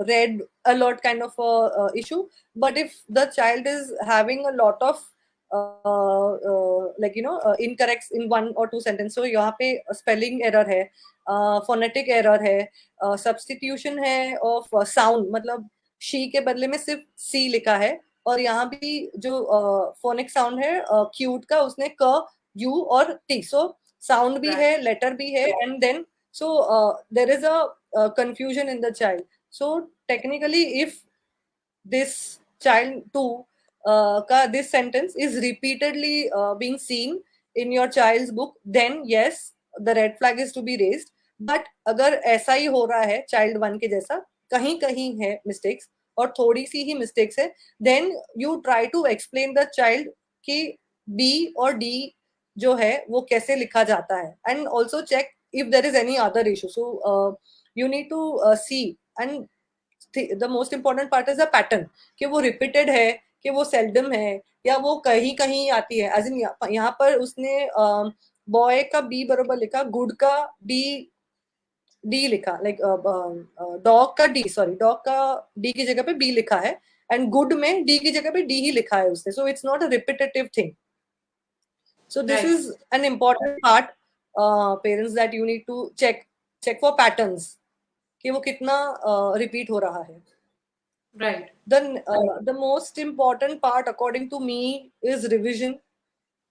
red alert kind of issue. But if the child is having a lot of like you know incorrects in one or two sentence, so यहाँ पे spelling error है, phonetic error है, substitution है of sound, मतलब she के बदले में सिर्फ c लिखा है और यहाँ भी जो phonic sound है cute का उसने क u और t, so sound भी Right. है, letter भी है, and then so there is a confusion in the child. So technically if this child too this sentence is repeatedly being seen in your child's book, then yes, the red flag is to be raised. But अगर ऐसा ही हो रहा है child one के जैसा, कहीं कहीं है mistakes और थोड़ी सी ही mistakes है, then you try to explain the child कि B और D जो है वो कैसे लिखा जाता है, and also check if there is any other issue. So you need to see, and the most important part is the pattern, कि वो repeated है, कि वो seldom है, या वो कहीं कहीं आती है. as in यहाँ पर उसने बॉय का बी बरोबर लिखा, गुड का डी लिखा, लाइक डॉग का डी, सॉरी डॉग का डी की जगह पे बी लिखा है, एंड गुड में डी की जगह पे डी ही लिखा है उसने. So it's not a repetitive thing. So this Right. is an important part, parents, that you need to check for patterns कि वो कितना repeat हो रहा है. Right. The most important part according to me is revision.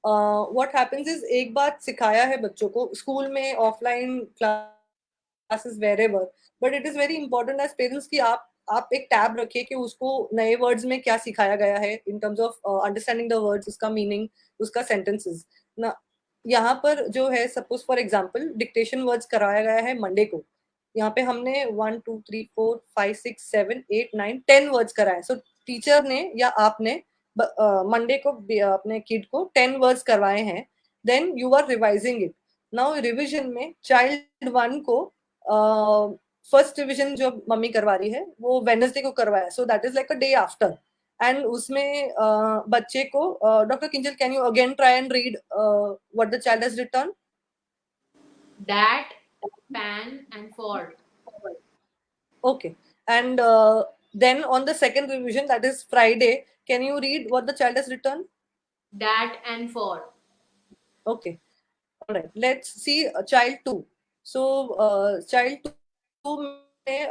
What happens is एक बात सिखाया है बच्चों को स्कूल में, offline classes, wherever, but it is very important as parents कि आप एक टैब रखिए कि उसको नए वर्ड्स में क्या सिखाया गया है in terms of understanding the words, उसका मीनिंग, उसका सेंटेंसेस ना. यहाँ पर जो है suppose for example dictation words कराया गया है मंडे को, यहाँ पे हमने 1 2 3 4 5 6 7 8 9 10 वर्ड्स कराए. सो टीचर ने या आपने मंडे को अपने किड को 10 वर्ड्स करवाए हैं, then you are revising it. Now revision में चाइल्ड वन को फर्स्ट रिविजन जो मम्मी करवा रही है वो वेडनेसडे को करवाया, so that is like a day after. And उसमें बच्चे को doctor Kinjal, can you again try and read what the child has return? Dat, pan, and ford. Okay. And then on the second revision, that is Friday, can you read what the child has written? that and for. Okay. All right. Let's see child 2. So child 2 में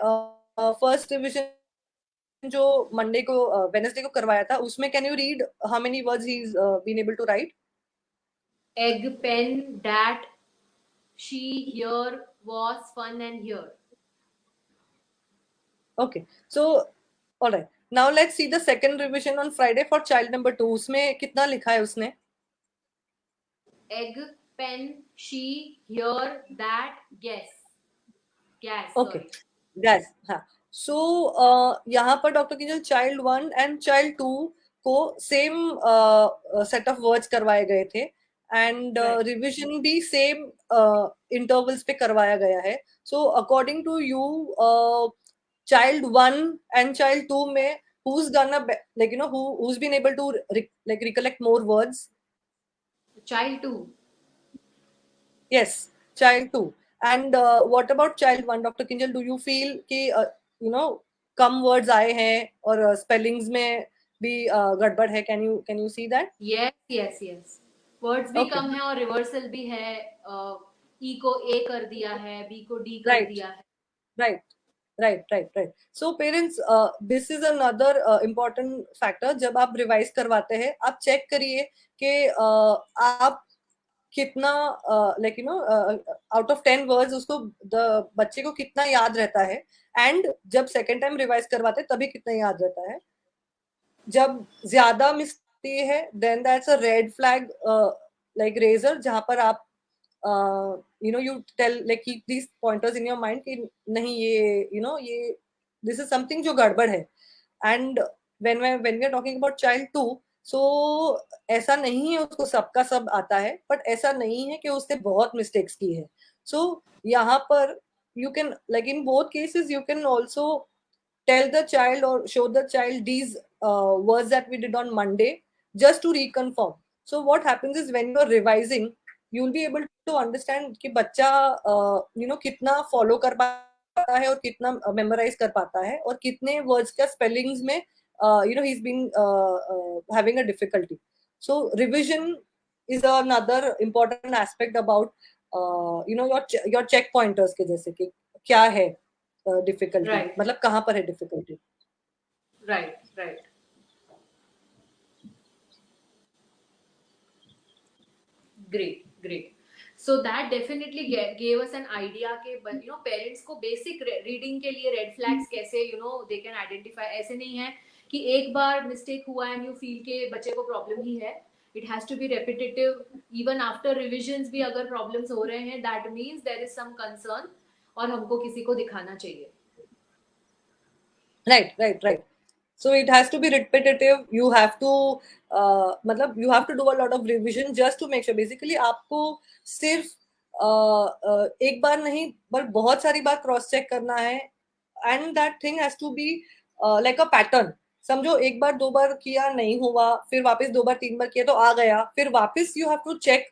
first revision जो Monday को Wednesday को करवाया था, उसमें can you read how many words he's been able to write? Egg, pen, that, she, here, was, fun and here. Okay. So all right. Now let's see the second revision on Friday for child number 2. उसमें कितना लिखा है उसने? Egg, pen, she, here, that, guess. Gas, Okay. sorry. Guys, हाँ. So यहाँ पर doctor Kinjal child 1 and child 2 को same set of words करवाए गए थे एंड Right. रिवीजन भी सेम इंटरवल्स पे करवाया गया है. So according to you child 1 and child 2 में who's done a like you know who's been able to like recollect more words? Child 2. Yes, child 2. And what about child 1, Dr. Kinjal? Do you feel कि you know come words आए हैं और spellings में भी गड़बड़ है? Can you see that? Yes, yes, yes. Words भी Okay, कम है और रिवर्सल भी है. E को A कर दिया है, B को D कर right, दिया है. right, right. So parents, this is another important factor. जब आप revise करवाते हैं, आप check करिए कि आप कितना like you know out of 10 words उसको बच्चे को कितना याद रहता है एंड जब सेकेंड टाइम रिवाइज करवाते तभी कितना याद रहता है. जब ज्यादा मिस्ती है then that's a red flag like razor जहां पर आप you know you tell like keep these pointers in your mind कि नहीं ये यू नो ये दिस इज समथिंग जो गड़बड़ है. And when we are talking about child 2, सो ऐसा नहीं है उसको सबका सब आता है बट ऐसा नहीं है कि उसने बहुत मिस्टेक्स की है. सो यहाँ पर you can like in both cases you can also tell the child or show the child these words that we did on Monday just to reconfirm. So what happens is when you're revising, you'll be able to understand कि बच्चा you know कितना follow कर पाता है और कितना memorize कर पाता है और कितने words का spellings में you know he's been having a difficulty. So revision is another important aspect about you know your check pointers के जैसे कि क्या है डिफिकल्टी Right, मतलब कहाँ पर है difficulty. right, right. Great, great. So that definitely gave us an idea कि you know parents को basic reading के लिए red flags कैसे you know they can identify. ऐसे नहीं है कि एक बार mistake हुआ and you feel कि बच्चे को problem ही है. It has to be repetitive. Even after revisions भी अगर problems हो रहे हैं, that means there is some concern और हमको किसी को दिखाना चाहिए. right. So it has to be repetitive. You have to मतलब you have to do a lot of revision just to make sure. Basically आपको सिर्फ एक बार नहीं पर बहुत सारी बार क्रॉस चेक करना है and that thing has to be like a pattern. समझो एक बार दो बार किया नहीं हुआ फिर वापस दो बार तीन बार किया तो आ गया फिर वापस यू हैव टू चेक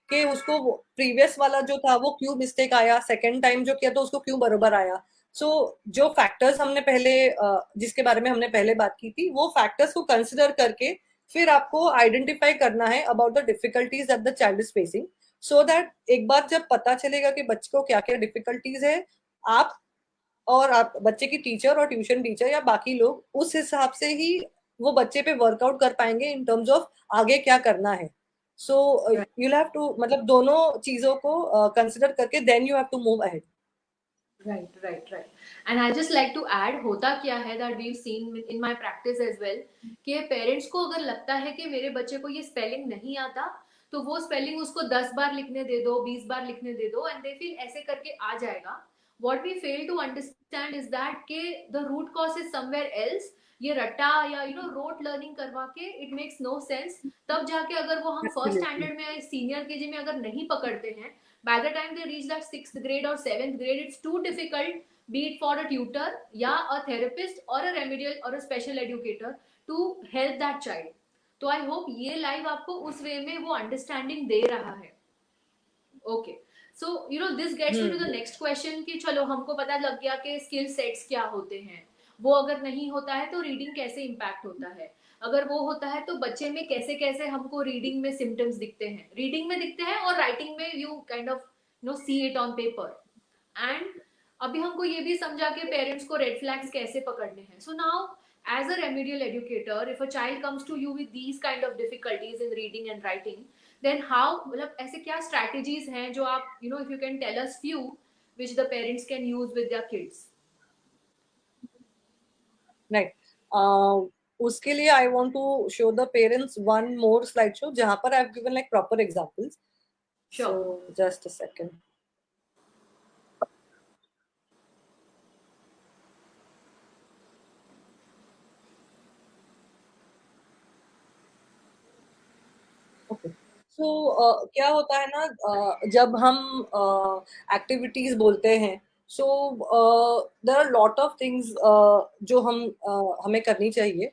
कि उसको प्रीवियस वाला जो था वो क्यों मिस्टेक आया सेकंड टाइम जो किया तो उसको क्यों बरोबर आया. सो जो फैक्टर्स हमने पहले जिसके बारे में हमने पहले बात की थी वो फैक्टर्स को कंसिडर करके फिर आपको आइडेंटिफाई करना है about the difficulties that the child is facing so that एक बार जब पता चलेगा कि बच्चे को क्या क्या डिफिकल्टीज है आप और आप बच्चे की टीचर और ट्यूशन टीचर या बाकी लोग उस हिसाब से ही वो बच्चे पे वर्कआउट कर पाएंगे इन टर्म्स ऑफ आगे क्या करना है. सो यू हैव टू मतलब दोनों चीजों को कंसिडर करके then you have to move ahead. Right. And I just like to add होता क्या है that we've seen in my practice as well कि पेरेंट्स को अगर लगता है कि मेरे बच्चे को ये स्पेलिंग नहीं आता तो वो स्पेलिंग उसको 10 बार लिखने दे दो 20 बार लिखने दे दो एंड दे फील ऐसे करके आ जाएगा. What we fail to understand is that के the root cause is somewhere else. ये रट्टा या यू नो रोट लर्निंग करवा के इट मेक्स नो सेंस. तब जाके अगर वो हम फर्स्ट स्टैंडर्ड में सीनियर केजी में अगर नहीं पकड़ते हैं by the time they reach that 6th grade or 7th grade it's too difficult be it for a tutor या a therapist or a remedial or a special educator to help that child. तो I hope ये live आपको उस वे में वो understanding दे रहा है. Okay so you know this gets me to the next question कि चलो हमको पता लग गया कि स्किल सेट्स क्या होते हैं वो अगर नहीं होता है तो रीडिंग कैसे इम्पैक्ट होता है, अगर वो होता है तो बच्चे में कैसे कैसे हमको रीडिंग में सिम्टम्स दिखते हैं, रीडिंग में दिखते हैं और राइटिंग में you kind of see it on paper. And अभी हमको ये भी समझा के पेरेंट्स को रेड फ्लैग्स कैसे पकड़ने हैं। So now as a remedial educator, if a child comes to you with these kind of difficulties in reading and writing, then how, मतलब ऐसे क्या स्ट्रैटेजीज हैं जो आप if you can tell us few which the parents can use with their kids? Right. उसके लिए I want to show the parents one more slideshow जहाँ पर I've given like proper examples. Sure. So just a second. Okay. So क्या होता है ना, जब हम एक्टिविटीज बोलते हैं, so there are lot of things जो हमें करनी चाहिए.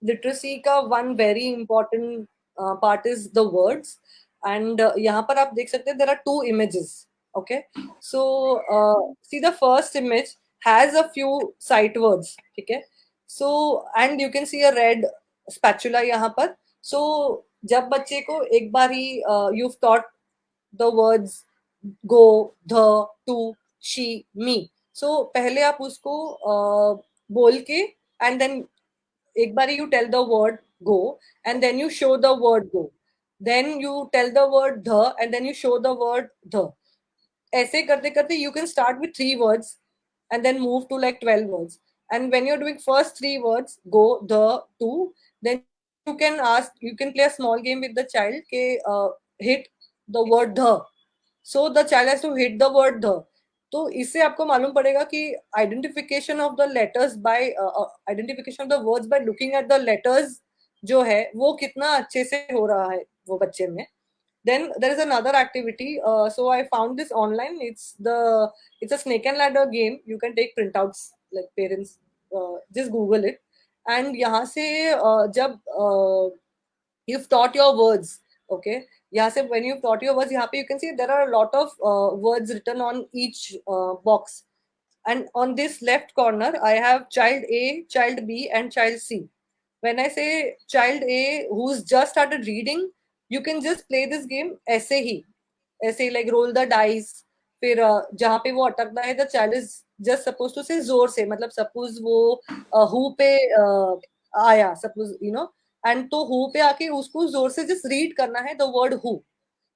लिटरेसी का one very important part is the words, and यहाँ पर आप देख सकते हैं there are two images. Okay, so see the first image has a few sight words. ठीक है, so and you can see a red spatula यहाँ पर. सो जब बच्चे को एक बार ही you taught the words go, the, to, she, मी, सो पहले आप उसको बोल के एंड देन एक बार you tell the word go and then you show the word go, then you tell the word the and then you show the word the. ऐसे करते करते you can start with 3 words and then move to like 12 words, and when you're doing first 3 words go, the, to, then you can play a small game with the child ke hit the word the, so the child has to hit the word the. तो इससे आपको मालूम पड़ेगा कि identification of the letters by identification of the words by looking at the letters जो है वो कितना अच्छे से हो रहा है वो बच्चे में. Then there is another activity. So I found this online. It's a snake and ladder game. You can take printouts like parents. Just Google it. And यहाँ से जब you've taught your words, okay, यहाँ से when you've taught your words, यहाँ पे you can see there are a lot of words written on each box. And on this left corner, I have child A, child B, and child C. When I say child A who's just started reading, you can just play this game ऐसे ही like roll the dice. फिर जहाँ पे वो अटकना है the child is just supposed to say जोर से, मतलब suppose वो who पे आया, suppose and तो who पे आके उसको जोर से just read करना है the word who.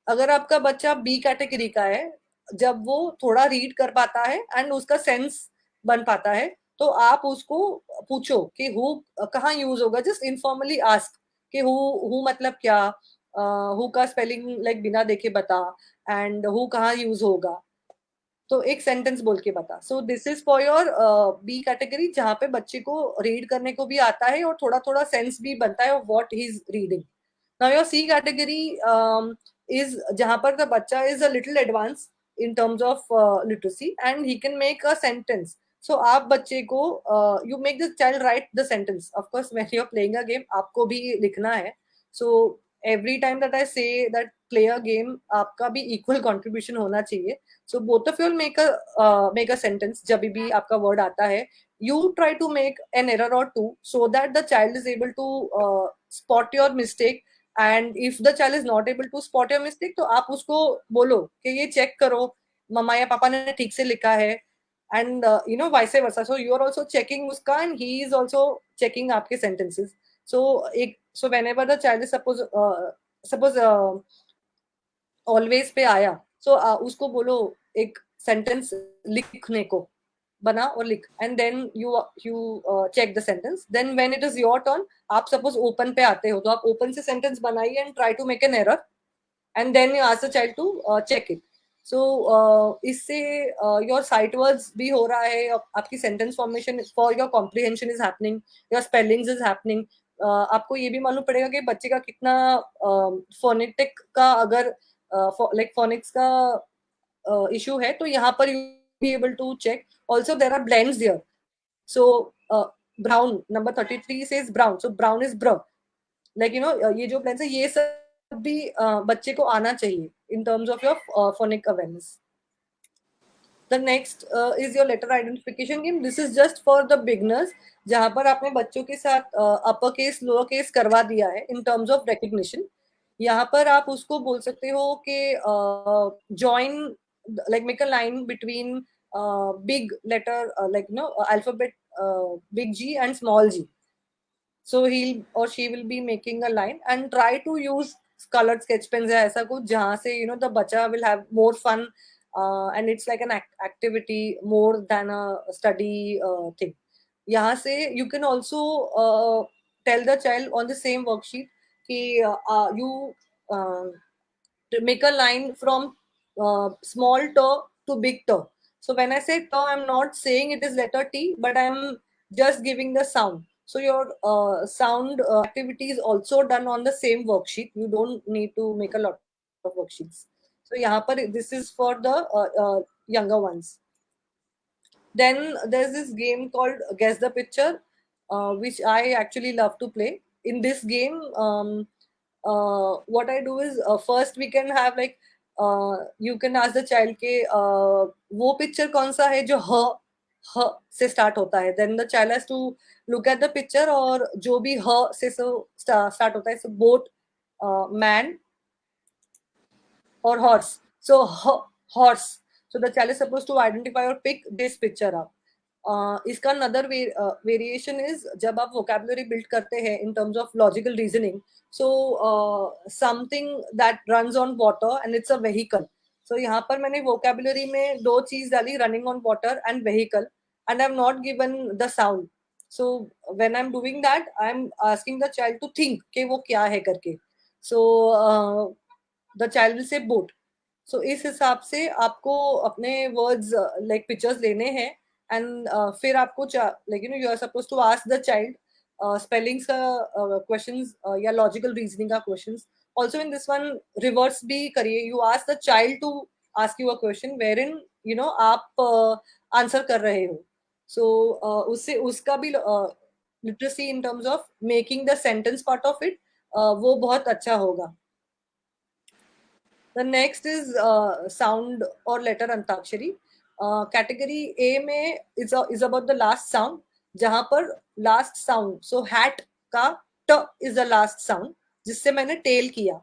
अगर आपका बच्चा बी कैटेगरी का है, जब वो थोड़ा रीड कर पाता है एंड उसका सेंस बन पाता है, तो आप उसको पूछो कि हु कहाँ यूज होगा. जस्ट इनफॉर्मली आस्क कि हु मतलब क्या, हु का स्पेलिंग लाइक बिना देखे बता, एंड हु कहाँ यूज होगा, तो एक सेंटेंस बोल के बता. So this is for your B category जहाँ पे बच्चे को रीड करने को भी आता है और थोड़ा थोड़ा सेंस भी बनता है what he is reading. Now your C category is जहाँ पर the बच्चा is a little advanced in terms of literacy and he can make a sentence. So आप बच्चे को you make the child write the sentence. Of course when you're playing a game आपको भी लिखना है. So every time that I say that play a game आपका भी equal contribution होना चाहिए. So both of you will make a sentence जब भी आपका word आता है. You try to make an error or two so that the child is able to spot your mistake. And if the child is not able to spot your mistake, तो आप उसको बोलो कि ये चेक करो मम्मा या पापा ने ठीक से लिखा है, and vice versa. So you are also checking उसका and he is also checking आपके sentences. So whenever the child is suppose always पे आया, सो उसको बोलो एक सेंटेंस लिखने को, बना और लिख, and then you check the sentence. Then when it is your turn, आप सपोज ओपन पे आते हो तो आप ओपन से सेंटेंस बनाइए and try to make an error and then you ask the child to check it. So इससे your sight words भी हो रहा है, आपकी sentence formation for your comprehension is happening, your spellings is happening. आपको ये भी मालूम पड़ेगा कि बच्चे का कितना फोनेटिक का अगर लाइक फोनिक्स का इशू है, तो यहाँ पर you be able to check. Also there are blends here. So brown number 33 says brown, so brown is br. Like ये जो blends है ये सब भी बच्चे को आना चाहिए in terms of your phonic awareness. The next is your letter identification game. This is just for the beginners, जहाँ पर आपने बच्चों के साथ अपर केस लोअर केस करवा दिया है in terms of recognition. यहाँ पर आप उसको बोल सकते हो कि join, like make a line between big letter, like alphabet, big G and small g. So he'll or she will be making a line and try to use colored sketch pens या ऐसा कुछ जहाँ से the बच्चा will have more fun, and it's like an activity more than a study thing. यहाँ से you can also tell the child on the same worksheet कि you uh, to make a line from small t to big T. So when I say T, I'm not saying it is letter T, but I'm just giving the sound. So your sound activity is also done on the same worksheet. You don't need to make a lot of worksheets. So यहाँ पर this is for the younger ones. Then there's this game called Guess the Picture, which I actually love to play. In this game, what I do is first we can have like you can ask the child के वो picture कौन सा है जो ह से start होता है. Then the child has to look at the picture और जो भी ह से start होता है, so boat, man or horse. So horse. So the child is supposed to identify or pick this picture up. इसका another variation is जब आप vocabulary build करते हैं in terms of logical reasoning. So something that runs on water and it's a vehicle. So यहाँ पर मैंने vocabulary में दो चीज डाली, running on water and vehicle, and I'm not given the sound. So when I'm doing that, I'm asking the child to think कि वो क्या है करके. So the child will say boat. So इस हिसाब से आपको अपने words like pictures लेने हैं, and फिर आपको like you are supposed to ask the child spellings का questions या logical reasoning का questions. Also in this one reverse भी करिए. You ask the child to ask you a question wherein आप answer कर रहे हो. So उससे उसका भी literacy in terms of making the sentence part of it वो बहुत अच्छा होगा. The next is sound or letter antakshari. Category A में is about the last sound, जहाँ पर last sound, so hat का t is the last sound, जिससे मैंने tail किया.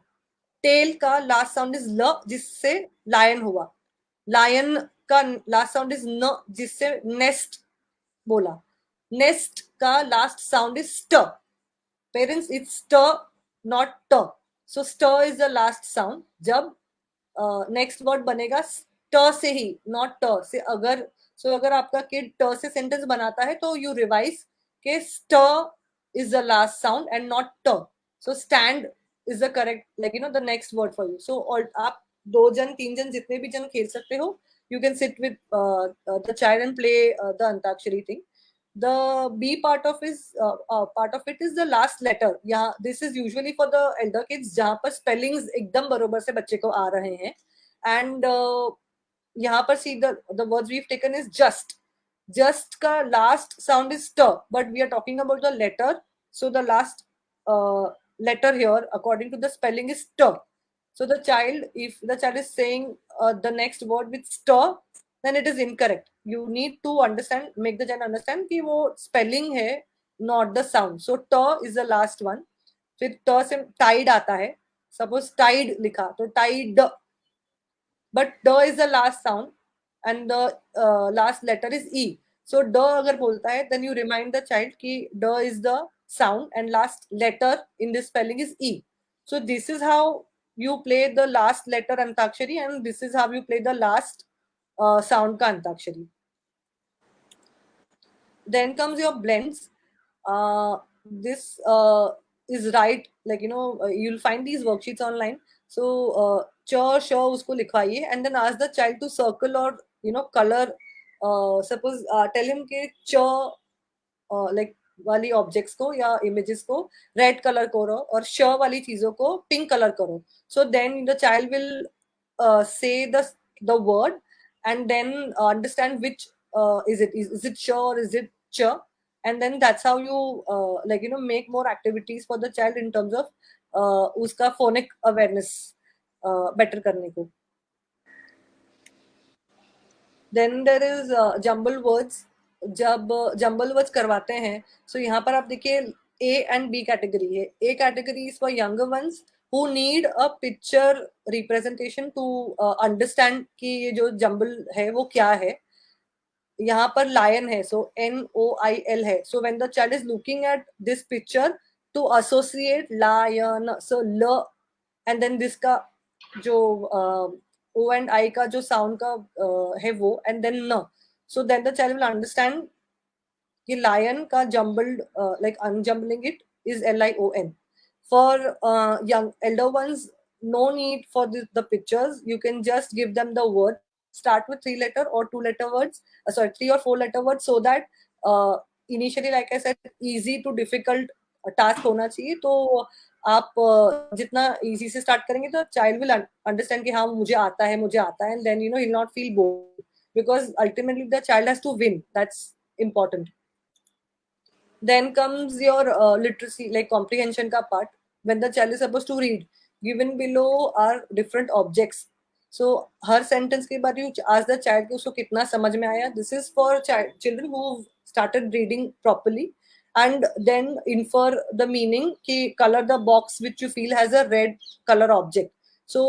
Tail का last sound is ल, जिससे lion हुआ. Lion का last sound is न, जिससे nest बोला. Nest का last sound is st. Parents, it's st, not t. So st is the last sound. जब नेक्स्ट वर्ड बनेगा ट से ही, नॉट ट से. अगर आपका किड ट से सेंटेंस बनाता है तो यू रिवाइज के स्ट is the last sound and not ट. So stand is the correct, like the next word for you. So आप 2 जन 3 जन जितने भी जन खेल सकते हो. You can sit with the child and play the Antakshari thing. The B part of it is the last letter. Yeah, this is usually for the elder kids जहाँ पर spellings एकदम बरोबर से बच्चे को आ रहे हैं. And यहाँ पर see the words we've taken is just. Just का last sound is st, but we are talking about the letter. So the last letter here, according to the spelling, is st. So the child, if the child is saying the next word with st, then it is incorrect. You need to understand, make the child understand कि वो spelling है, not the sound. So t is the last one. फिर t से tide आता है. Suppose tide लिखा तो tide, but d is the last sound and the last letter is e. So d अगर बोलता है, then you remind the child कि d is the sound and last letter in this spelling is e. So this is how you play the last letter Antakshari, and this is how you play the last sound ka Antakshari. Then comes your blends. This is right, like you'll find these worksheets online. So ch sh usko likhwaiye and then ask the child to circle or color. Suppose tell him ke ch like वाली objects को या images को red colour करो और श वाली चीजों को पिंक कलर करो. So then the child will say the word and then understand which is it sh or is it ch, and then that's how you make more activities for the child in terms of uska phonic awareness better करने को. Then there is jumble words. जब jumble words करवाते हैं, सो यहाँ पर आप देखिए A and B category है. A category is for younger ones who need a picture representation to understand कि ये जो जम्बल है वो क्या है. यहाँ पर लायन है, सो NOIL है. So when the child is looking at this picture to associate lion, so ल एंड देन दिस का जो O एंड I का जो साउंड का है वो, एंड देन न. So then the child will understand कि लायन का jumbled, like unjumbling it is LION. For young elder ones, no need for the pictures. You can just give them the word. Start with 3 letter or 2 letter words. Sorry, 3 or 4 letter words, so that initially, like I said, easy to difficult task होना चाहिए. तो आप जितना easy से start करेंगे तो child will understand कि हाँ मुझे आता है, and then he'll not feel bored, because ultimately the child has to win. That's important. Then comes your literacy, like comprehension ka part. When the child is supposed to read, given below are different objects. So her sentence ke baad you ask the child ki usko kitna samajh mein aaya. This is for children who started reading properly, and then infer the meaning ki color the box which you feel has a red color object. So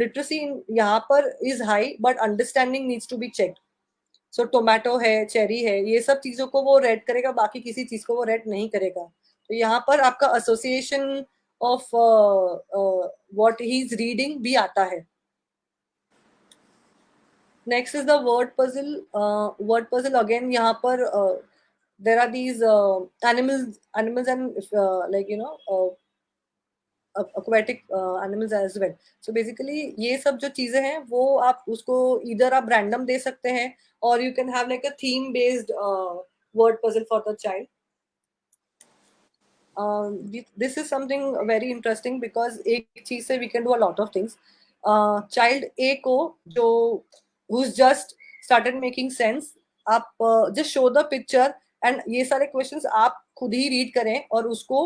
literacy in yahan par is high, but understanding needs to be checked. So tomato है, cherry है, ये सब चीजों को वो red करेगा, बाकी किसी चीज को वो रेड नहीं करेगा. तो यहाँ पर आपका association of what he is reading भी आता है. Next is the word puzzle. Word puzzle again यहाँ पर there are these animals and like aquatic animals as well. So basically ये सब जो चीजें हैं वो आप उसको either आप random दे सकते हैं, or you can have like a theme based word puzzle for the child. This is something very interesting because एक चीज से we can do a lot of things. Child A को जो who's just started making sense, आप just show the picture and ये सारे questions आप खुद ही read करें और उसको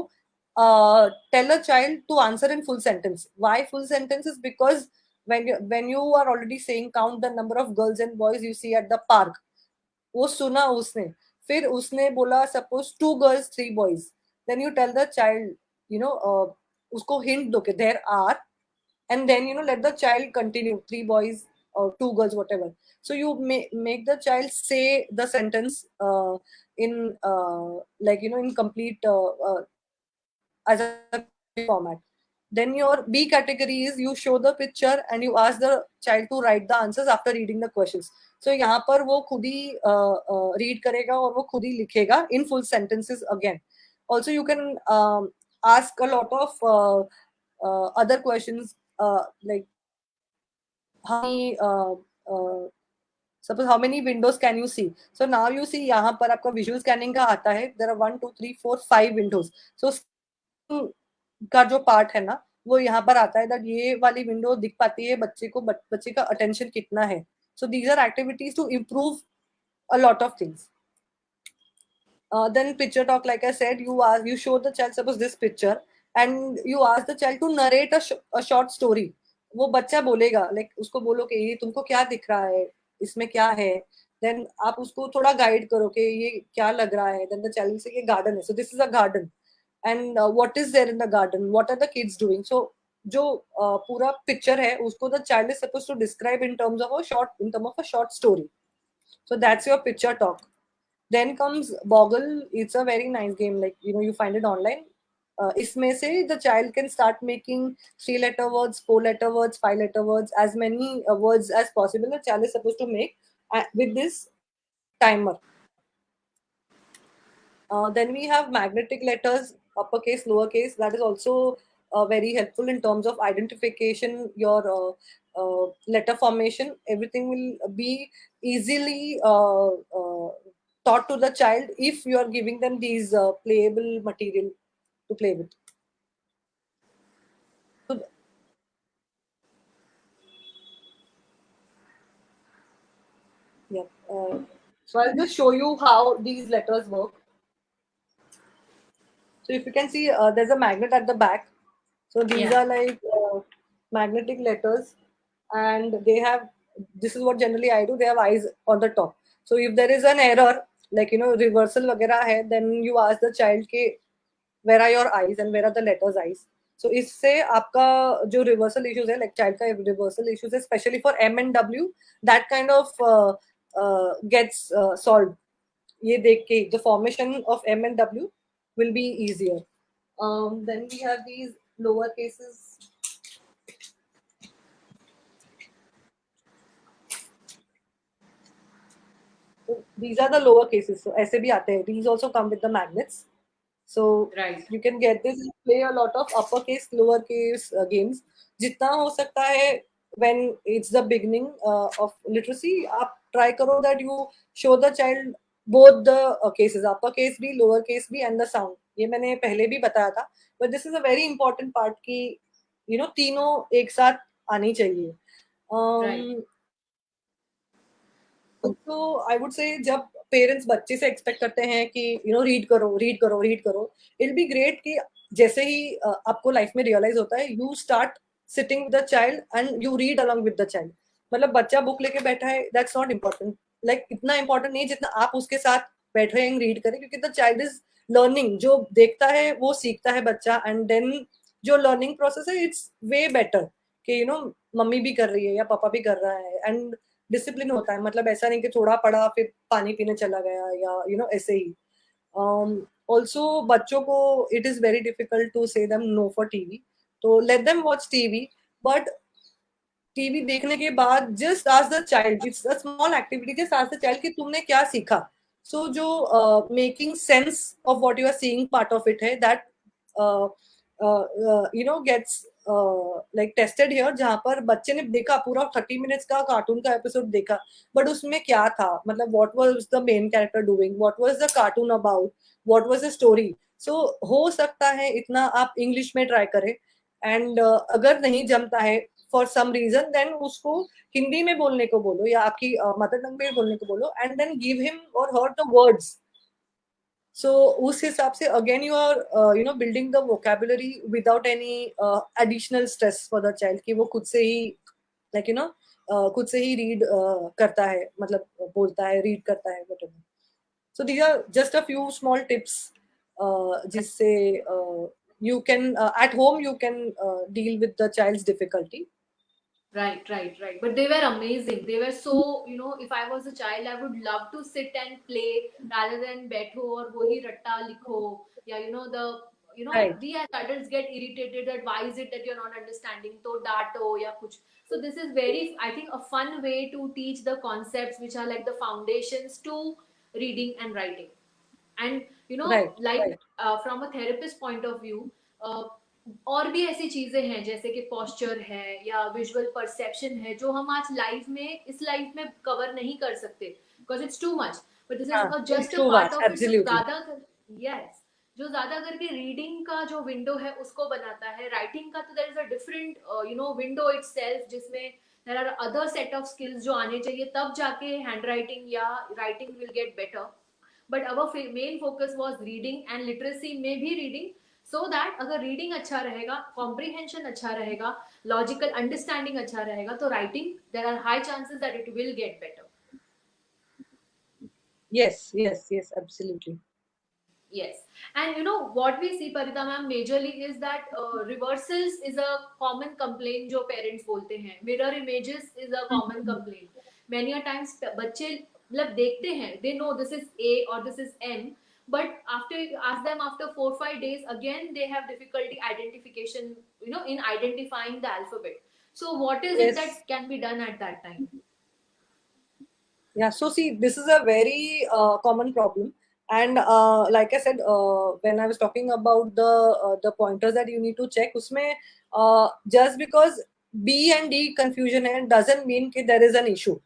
tell a child to answer in full sentence. Why full sentences? Because when you are already saying count the number of girls and boys you see at the park, वो सुना उसने, फिर उसने बोला suppose 2 girls 3 boys, then you tell the child, उसको hint दो कि there are, and then let the child continue 3 boys or 2 girls, whatever. So you make the child say the sentence in like in complete as a format. Then your B category is you show the picture and you ask the child to write the answers after reading the questions. So यहाँ पर वो खुद ही read करेगा और वो खुद ही लिखेगा in full sentences again. Also you can ask a lot of other questions like how many suppose how many windows can you see. So now you see यहाँ पर आपका visual scanning का आता है. There are 1 2 3 4 5 windows. So का जो part है ना वो यहाँ पर आता है दैट ये वाली विंडो दिख पाती है बच्चे को, बच्चे का अटेंशन कितना है. So these are activities to improve a lot of things. Then picture talk, like I said, you show the child suppose this picture and you ask the child to narrate a short story. वो बच्चा बोलेगा, like उसको बोलो कि ये तुमको क्या दिख रहा है, इसमें क्या है. Then आप उसको थोड़ा गाइड करो कि ये क्या लग रहा है. Then the child will say कि garden है, so this is a garden and what is there in the garden, what are the kids doing. So जो पूरा picture है उसको the child is supposed to describe in terms of a short story. So that's your picture talk. Then comes Boggle. It's a very nice game. Like you find it online. इसमें से the child can start making 3 letter words, 4 letter words, 5 letter words, as many words as possible. The child is supposed to make with this timer. Then we have magnetic letters, uppercase, lowercase. That is also very helpful in terms of identification, your letter formation. Everything will be easily taught to the child if you are giving them these playable material to play with. So, yeah. So I'll just show you how these letters work. So if you can see, there's a magnet at the back. So these Yeah. are like magnetic letters, and they have this is what generally I do, they have eyes on the top. So if there is an error, like reversal वगैरह है, then you ask the child के where are your eyes and where are the letters eyes. So इससे आपका जो reversal issues है, like child का reversal issues है, especially for M and W, that kind of gets solved. ये देख के the formation of M and W will be easier. Then we have these lower cases. So these are the lower cases. So ऐसे भी आते हैं. These also come with the magnets. So Right. you can get this and play a lot of uppercase, lowercase games. जितना हो सकता है when it's the beginning of literacy, आप try करो that you show the child both the cases, uppercase भी, lowercase भी and the sound. ये मैंने पहले भी बताया था. But this is a very important part कि तीनों एक साथ आनी चाहिए. Right. तो आई वुड से जब पेरेंट्स बच्चे से एक्सपेक्ट करते हैं कि रीड करो रीड करो रीड करो, इट बी ग्रेट कि जैसे ही आपको लाइफ में रियलाइज होता है, you start sitting with the child and you read along with the child. मतलब बच्चा बुक लेके बैठा है, दैट्स नॉट इम्पोर्टेंट. लाइक इतना इम्पोर्टेंट नहीं जितना आप उसके साथ बैठ रहे हैं रीड करें, क्योंकि द चाइल्ड इज लर्निंग. जो देखता है वो सीखता है बच्चा, एंड देन जो लर्निंग प्रोसेस है इट्स वे बेटर कि मम्मी भी कर रही है या पापा भी कर रहा है, एंड डिसिप्लिन होता है. मतलब ऐसा नहीं कि थोड़ा पढ़ा फिर पानी पीने चला गया या ऐसे ही. ऑल्सो बच्चों को it is very difficult to say them no for TV. तो let them watch TV, but TV देखने के बाद just ask the child, it's a small activity, just ask the child कि तुमने क्या सीखा. सो जो making sense of what you are seeing part of it है, that gets like tested here. जहां पर बच्चे ने देखा पूरा 30 मिनट्स का कार्टून का एपिसोड देखा, बट उसमें क्या था, मतलब what was the main character doing, what was the cartoon about, what was the story. So हो सकता है इतना आप इंग्लिश में ट्राई करें, एंड अगर नहीं जमता है फॉर सम रीजन, देन उसको हिंदी में बोलने को बोलो या आपकी मदर टंग में बोलने को बोलो, एंड देन गिव हिम और हर द वर्ड्स. सो उस हिसाब से again you are building the vocabulary without any additional stress for the child कि वो खुद से ही लाइक खुद से ही रीड करता है, मतलब बोलता है, रीड करता है, whatever. So these are just a few small tips जिससे you can at home you can deal with the child's difficulty. Right. But they were amazing. They were so, if I was a child, I would love to sit and play rather than बैठो और वही रट्टा लिखो. Yeah, Right, we as adults get irritated that why is it that you're not understanding, तो डांटो या कुछ. So this is very, I think, a fun way to teach the concepts which are like the foundations to reading and writing. And right, like right. from a therapist point of view, और भी ऐसी चीजें हैं जैसे कि posture है या visual perception है जो हम आज लाइफ में इस लाइफ में कवर नहीं कर सकते because it's too much. But this हाँ, is it's just a too part vast, of it जो absolutely. ज्यादा यस जो ज्यादा करके रीडिंग का जो विंडो है उसको बनाता है. राइटिंग का तो there is a different window itself जिसमें there are other set of skills जो आने चाहिए तब जाके हैंड राइटिंग या writing will get better. But our main focus was reading and literacy में भी रीडिंग सो दैट अगर रीडिंग अच्छा रहेगा, कॉम्प्रीहेंशन अच्छा रहेगा, लॉजिकल अंडरस्टैंडिंग अच्छा रहेगा तो writing there are high chances that it will get better. Yes, yes, yes, absolutely. Yes. And what we see, Parita ma'am, majorly is that reversals is a common complaint जो parents बोलते हैं. Mirror images is a common complaint. Many a times बच्चे मतलब देखते हैं, they know this is A or this is M, but after you ask them after 4-5 days, again they have difficulty identification, in identifying the alphabet. So what is it Yes. that can be done at that time? Yeah, so see, this is a very common problem, and like I said, when I was talking about the pointers that you need to check, उसमें just because B and D confusion है doesn't mean कि there is an issue.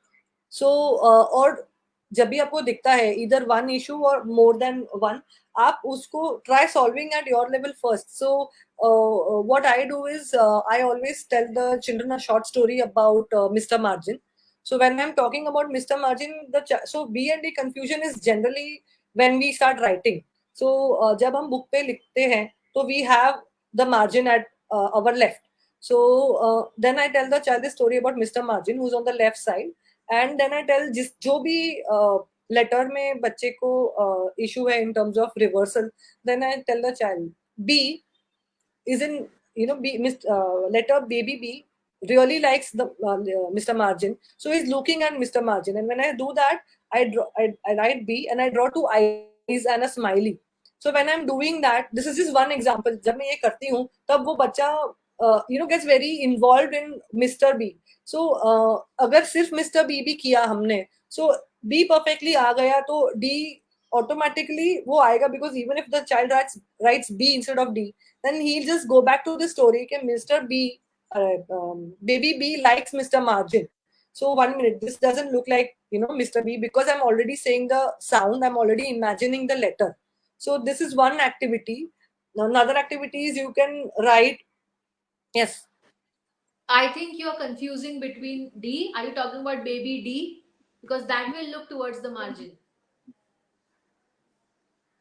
So और जब भी आपको दिखता है either one issue or more than one, आप उसको try solving at your level first. So what I do is I always tell the children a short story about Mr. Margin. So when I'm talking about Mr. Margin, so B and D confusion is generally when we start writing. So जब हम book पे लिखते हैं, तो we have the margin at our left. So then I tell the child the story about Mr. Margin, who's on the left side, and then I tell जिस जो भी letter में बच्चे को issue है in terms of reversal, then I tell the child B is in, you know, letter baby B really likes the Mr. Margin, so he's looking at Mr. Margin, and when I do that, I write B and I draw two eyes and a smiley. So when I'm doing that, this is just one example. जब मैं ये करती हूँ तब वो बच्चा gets very involved in Mr. B. So अगर सिर्फ Mr. B भी किया हमने, so B perfectly आ गया तो D automatically वो आएगा, because even if the child writes B instead of D, then he'll just go back to the story that Mr. B, baby B likes Mr. Margin. So 1 minute, this doesn't look like, Mr. B, because I'm already saying the sound, I'm already imagining the letter. So this is one activity. Now, another activity is you can write, yes. I think you are confusing between D. Are you talking about baby D? Because that will look towards the margin.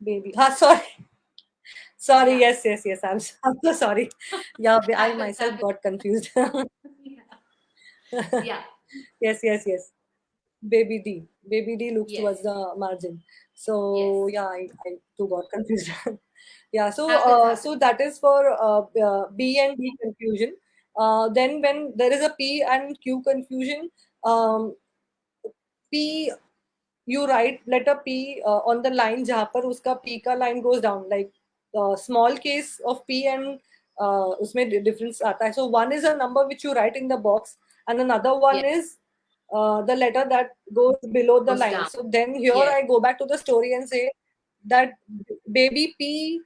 Baby. Sorry. Sorry, Yeah. yes. I'm so sorry. Yeah, I myself got confused. Yeah. Yes. Baby D. Baby D looks Yes. towards the margin. So Yes. yeah, I too got confused. Yeah, so Happens. that is for B and D confusion. Then when there is a P and Q confusion, P, you write letter P on the line जहाँ पर उसका P का line goes down, like small case of P and उसमें difference आता है. So one is a number which you write in the box, and another one Yes. is the letter that goes below the Goes line. down. So then here Yes. I go back to the story and say that baby P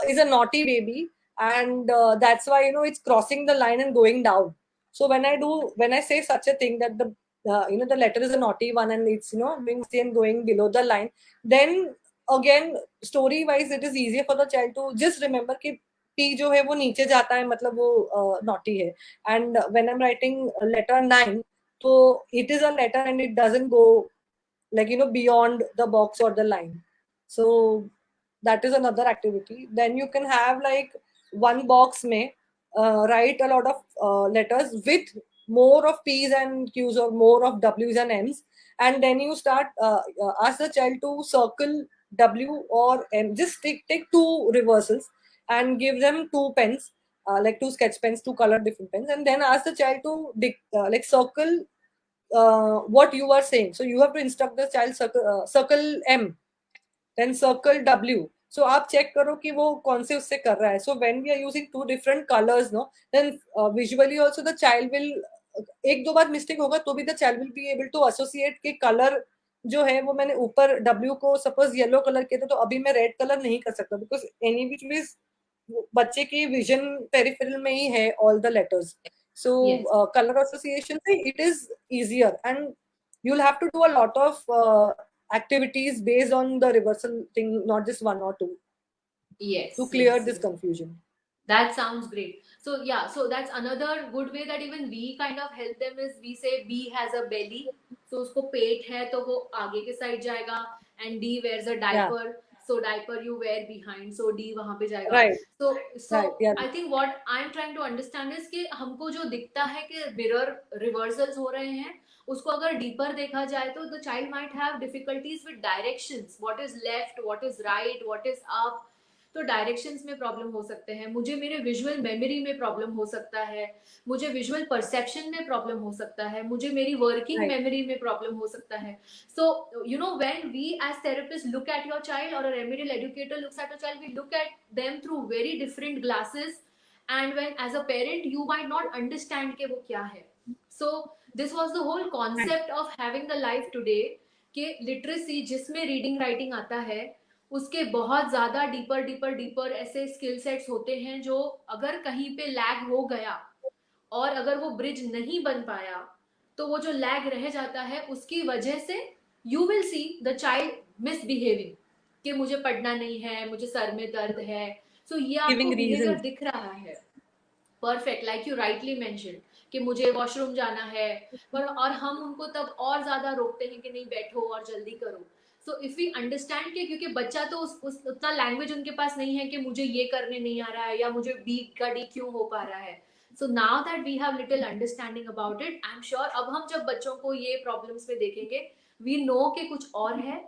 is a naughty baby, and that's why it's crossing the line and going down. So when I say such a thing that the letter is a naughty one and it's being seen going below the line, then again story wise it is easier for the child to just remember कि P जो है वो नीचे जाता है, मतलब वो naughty है. And when I'm writing letter 9, so it is a letter and it doesn't go like beyond the box or the line. So that is another activity. Then you can have like one box may write a lot of letters with more of P's and Q's or more of W's and M's, and then you start ask the child to circle W or M. Just take two reversals and give them two pens, like two sketch pens, two color different pens, and then ask the child to like circle what you are saying. So you have to instruct the child circle M, then circle W. So आप check करो कि वो कौन से उससे कर रहा है. So when we are using two different colors, no, then visually also the child will एक दो बार mistake होगा तो भी the child will be able to associate कि color जो है वो मैंने ऊपर W को suppose yellow color किया था तो अभी मैं red color नहीं कर सकता, because any which ways बच्चे की vision peripheral में ही है all the letters. So Yes. color association it is easier, and you'll have to do a lot of activities based on the reversal thing, not just one or two, Yes. to clear Yes. this confusion. That sounds great. So yeah, so that's another good way that even we kind of help them is we say B has a belly. So उसको पेट है तो वो आगे के side जाएगा, and D wears a Yeah, diaper. So diaper you wear behind. So D वहाँ पे जाएगा. right, So right, yeah, I think what I'm trying to understand is कि हमको जो दिखता है कि mirror reversals हो रहे हैं, उसको अगर deeper देखा जाए तो the child might have difficulties with directions. What is left, what is right, what is up. तो डायरेक्शंस में प्रॉब्लम हो सकते हैं, मुझे मेरे विजुअल मेमोरी में प्रॉब्लम हो सकता है, मुझे विजुअल परसेप्शन में प्रॉब्लम हो सकता है, मुझे मेरी वर्किंग right, मेमोरी में प्रॉब्लम हो सकता है. So when we as therapist look at your child और a remedial educator looks at a child, we look at them through very different glasses, and when as a parent you might not understand के वो क्या है. So this was the whole right, concept of having the life today कि literacy जिसमें reading writing आता है उसके बहुत ज्यादा डीपर डीपर डीपर ऐसे स्किल सेट्स होते हैं जो अगर कहीं पे लैग हो गया और अगर वो ब्रिज नहीं बन पाया तो वो जो लैग रह जाता है उसकी वजह से you will see the child misbehaving कि मुझे पढ़ना नहीं है, मुझे सर में दर्द है. सो ये आपको giving बिहेवियर reasons. दिख रहा है. Perfect, like you rightly mention कि मुझे वॉशरूम जाना है, पर और हम उनको तब और ज्यादा रोकते हैं कि नहीं बैठो और जल्दी करो. सो इफ वी अंडरस्टैंड के क्योंकि बच्चा तो उस उतना लैंग्वेज उनके पास नहीं है कि मुझे ये करने नहीं आ रहा है या मुझे बी का डी क्यों हो पा रहा है. So now that we have little understanding about it, I'm sure अब हम जब बच्चों को ये problems में देखेंगे, we know कि कुछ और है,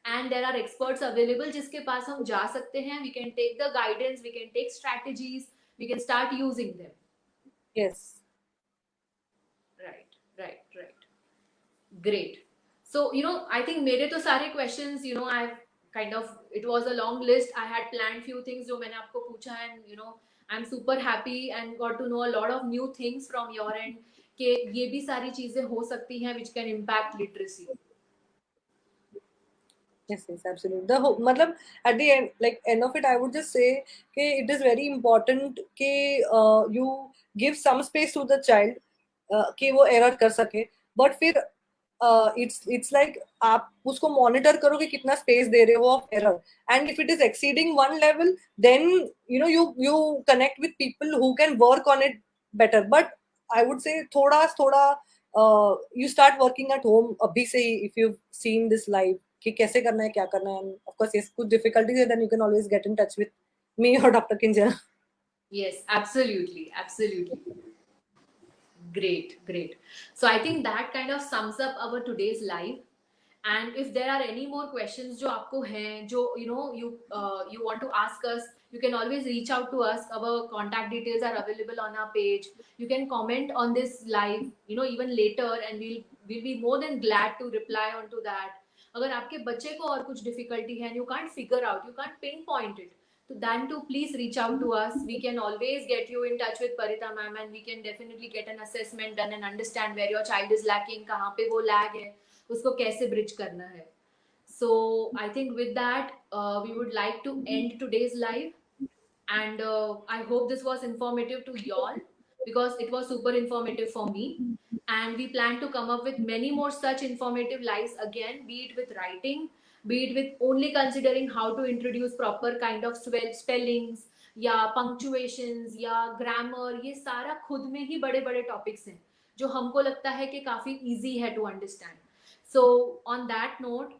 and there are experts available जिसके पास हम जा सकते हैं. We can take the guidance, we can take strategies, we can start using them. Yes. Right. Great. So, I think मेरे तो सारे questions, I've kind of, it was a long list. I had planned few things जो मैंने आपको पूछा, and I'm super happy and got to know a lot of new things from your end कि ये भी सारी चीजें हो सकती हैं which can impact literacy. Yes, absolutely. The whole, matlab, at the end of it, I would just say it is very important कि you give some space to the child कि वो error कर सके, but फिर it's like आप उसको monitor करो कि कितना space दे रहे हो of error, and if it is exceeding one level, then you connect with people who can work on it better. But I would say थोड़ा you start working at home अभी से ही, if you've seen this live कि कैसे करना है, क्या करना है, and of course yes, कुछ difficulties है, then you can always get in touch with me or Dr. Kinjal. Yes, absolutely. Great. So I think that kind of sums up our today's live. And if there are any more questions जो आपको हैं, जो you want to ask us, you can always reach out to us. Our contact details are available on our page. You can comment on this live, even later, and we'll be more than glad to reply onto that. अगर आपके बच्चे को और कुछ difficulty है and you can't figure out, you can't pinpoint it, so then too, please reach out to us. We can always get you in touch with Parita ma'am, and we can definitely get an assessment done and understand where your child is lacking, कहाँ पे वो lag है, उसको कैसे bridge करना है. So I think with that, we would like to end today's live, and I hope this was informative to y'all because it was super informative for me. And we plan to come up with many more such informative lives again, be it with writing, be it with only considering how to introduce proper kind of spellings या punctuations या grammar. ये सारा खुद में ही बड़े बड़े topics हैं जो हमको लगता है कि काफी easy है to understand. So on that note,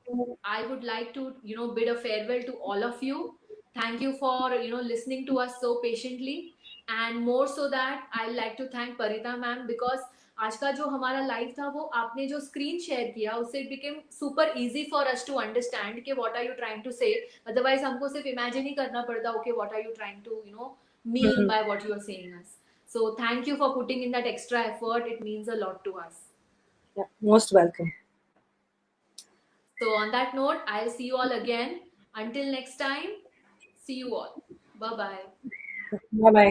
I would like to bid a farewell to all of you. Thank you for listening to us so patiently, and more so that I like to thank Parita ma'am because आज का जो हमारा live था वो आपने जो screen share किया उससे it became super easy for us to understand कि what are you trying to say. Otherwise हमको सिर्फ इमेजिन ही करना पड़ता okay what are you trying to mean by what you are saying us. So thank you for putting in that extra effort. It means a lot to us. Yeah, most welcome. So on that note, I'll see you all again. Until next time, see you all. Bye bye. Bye bye.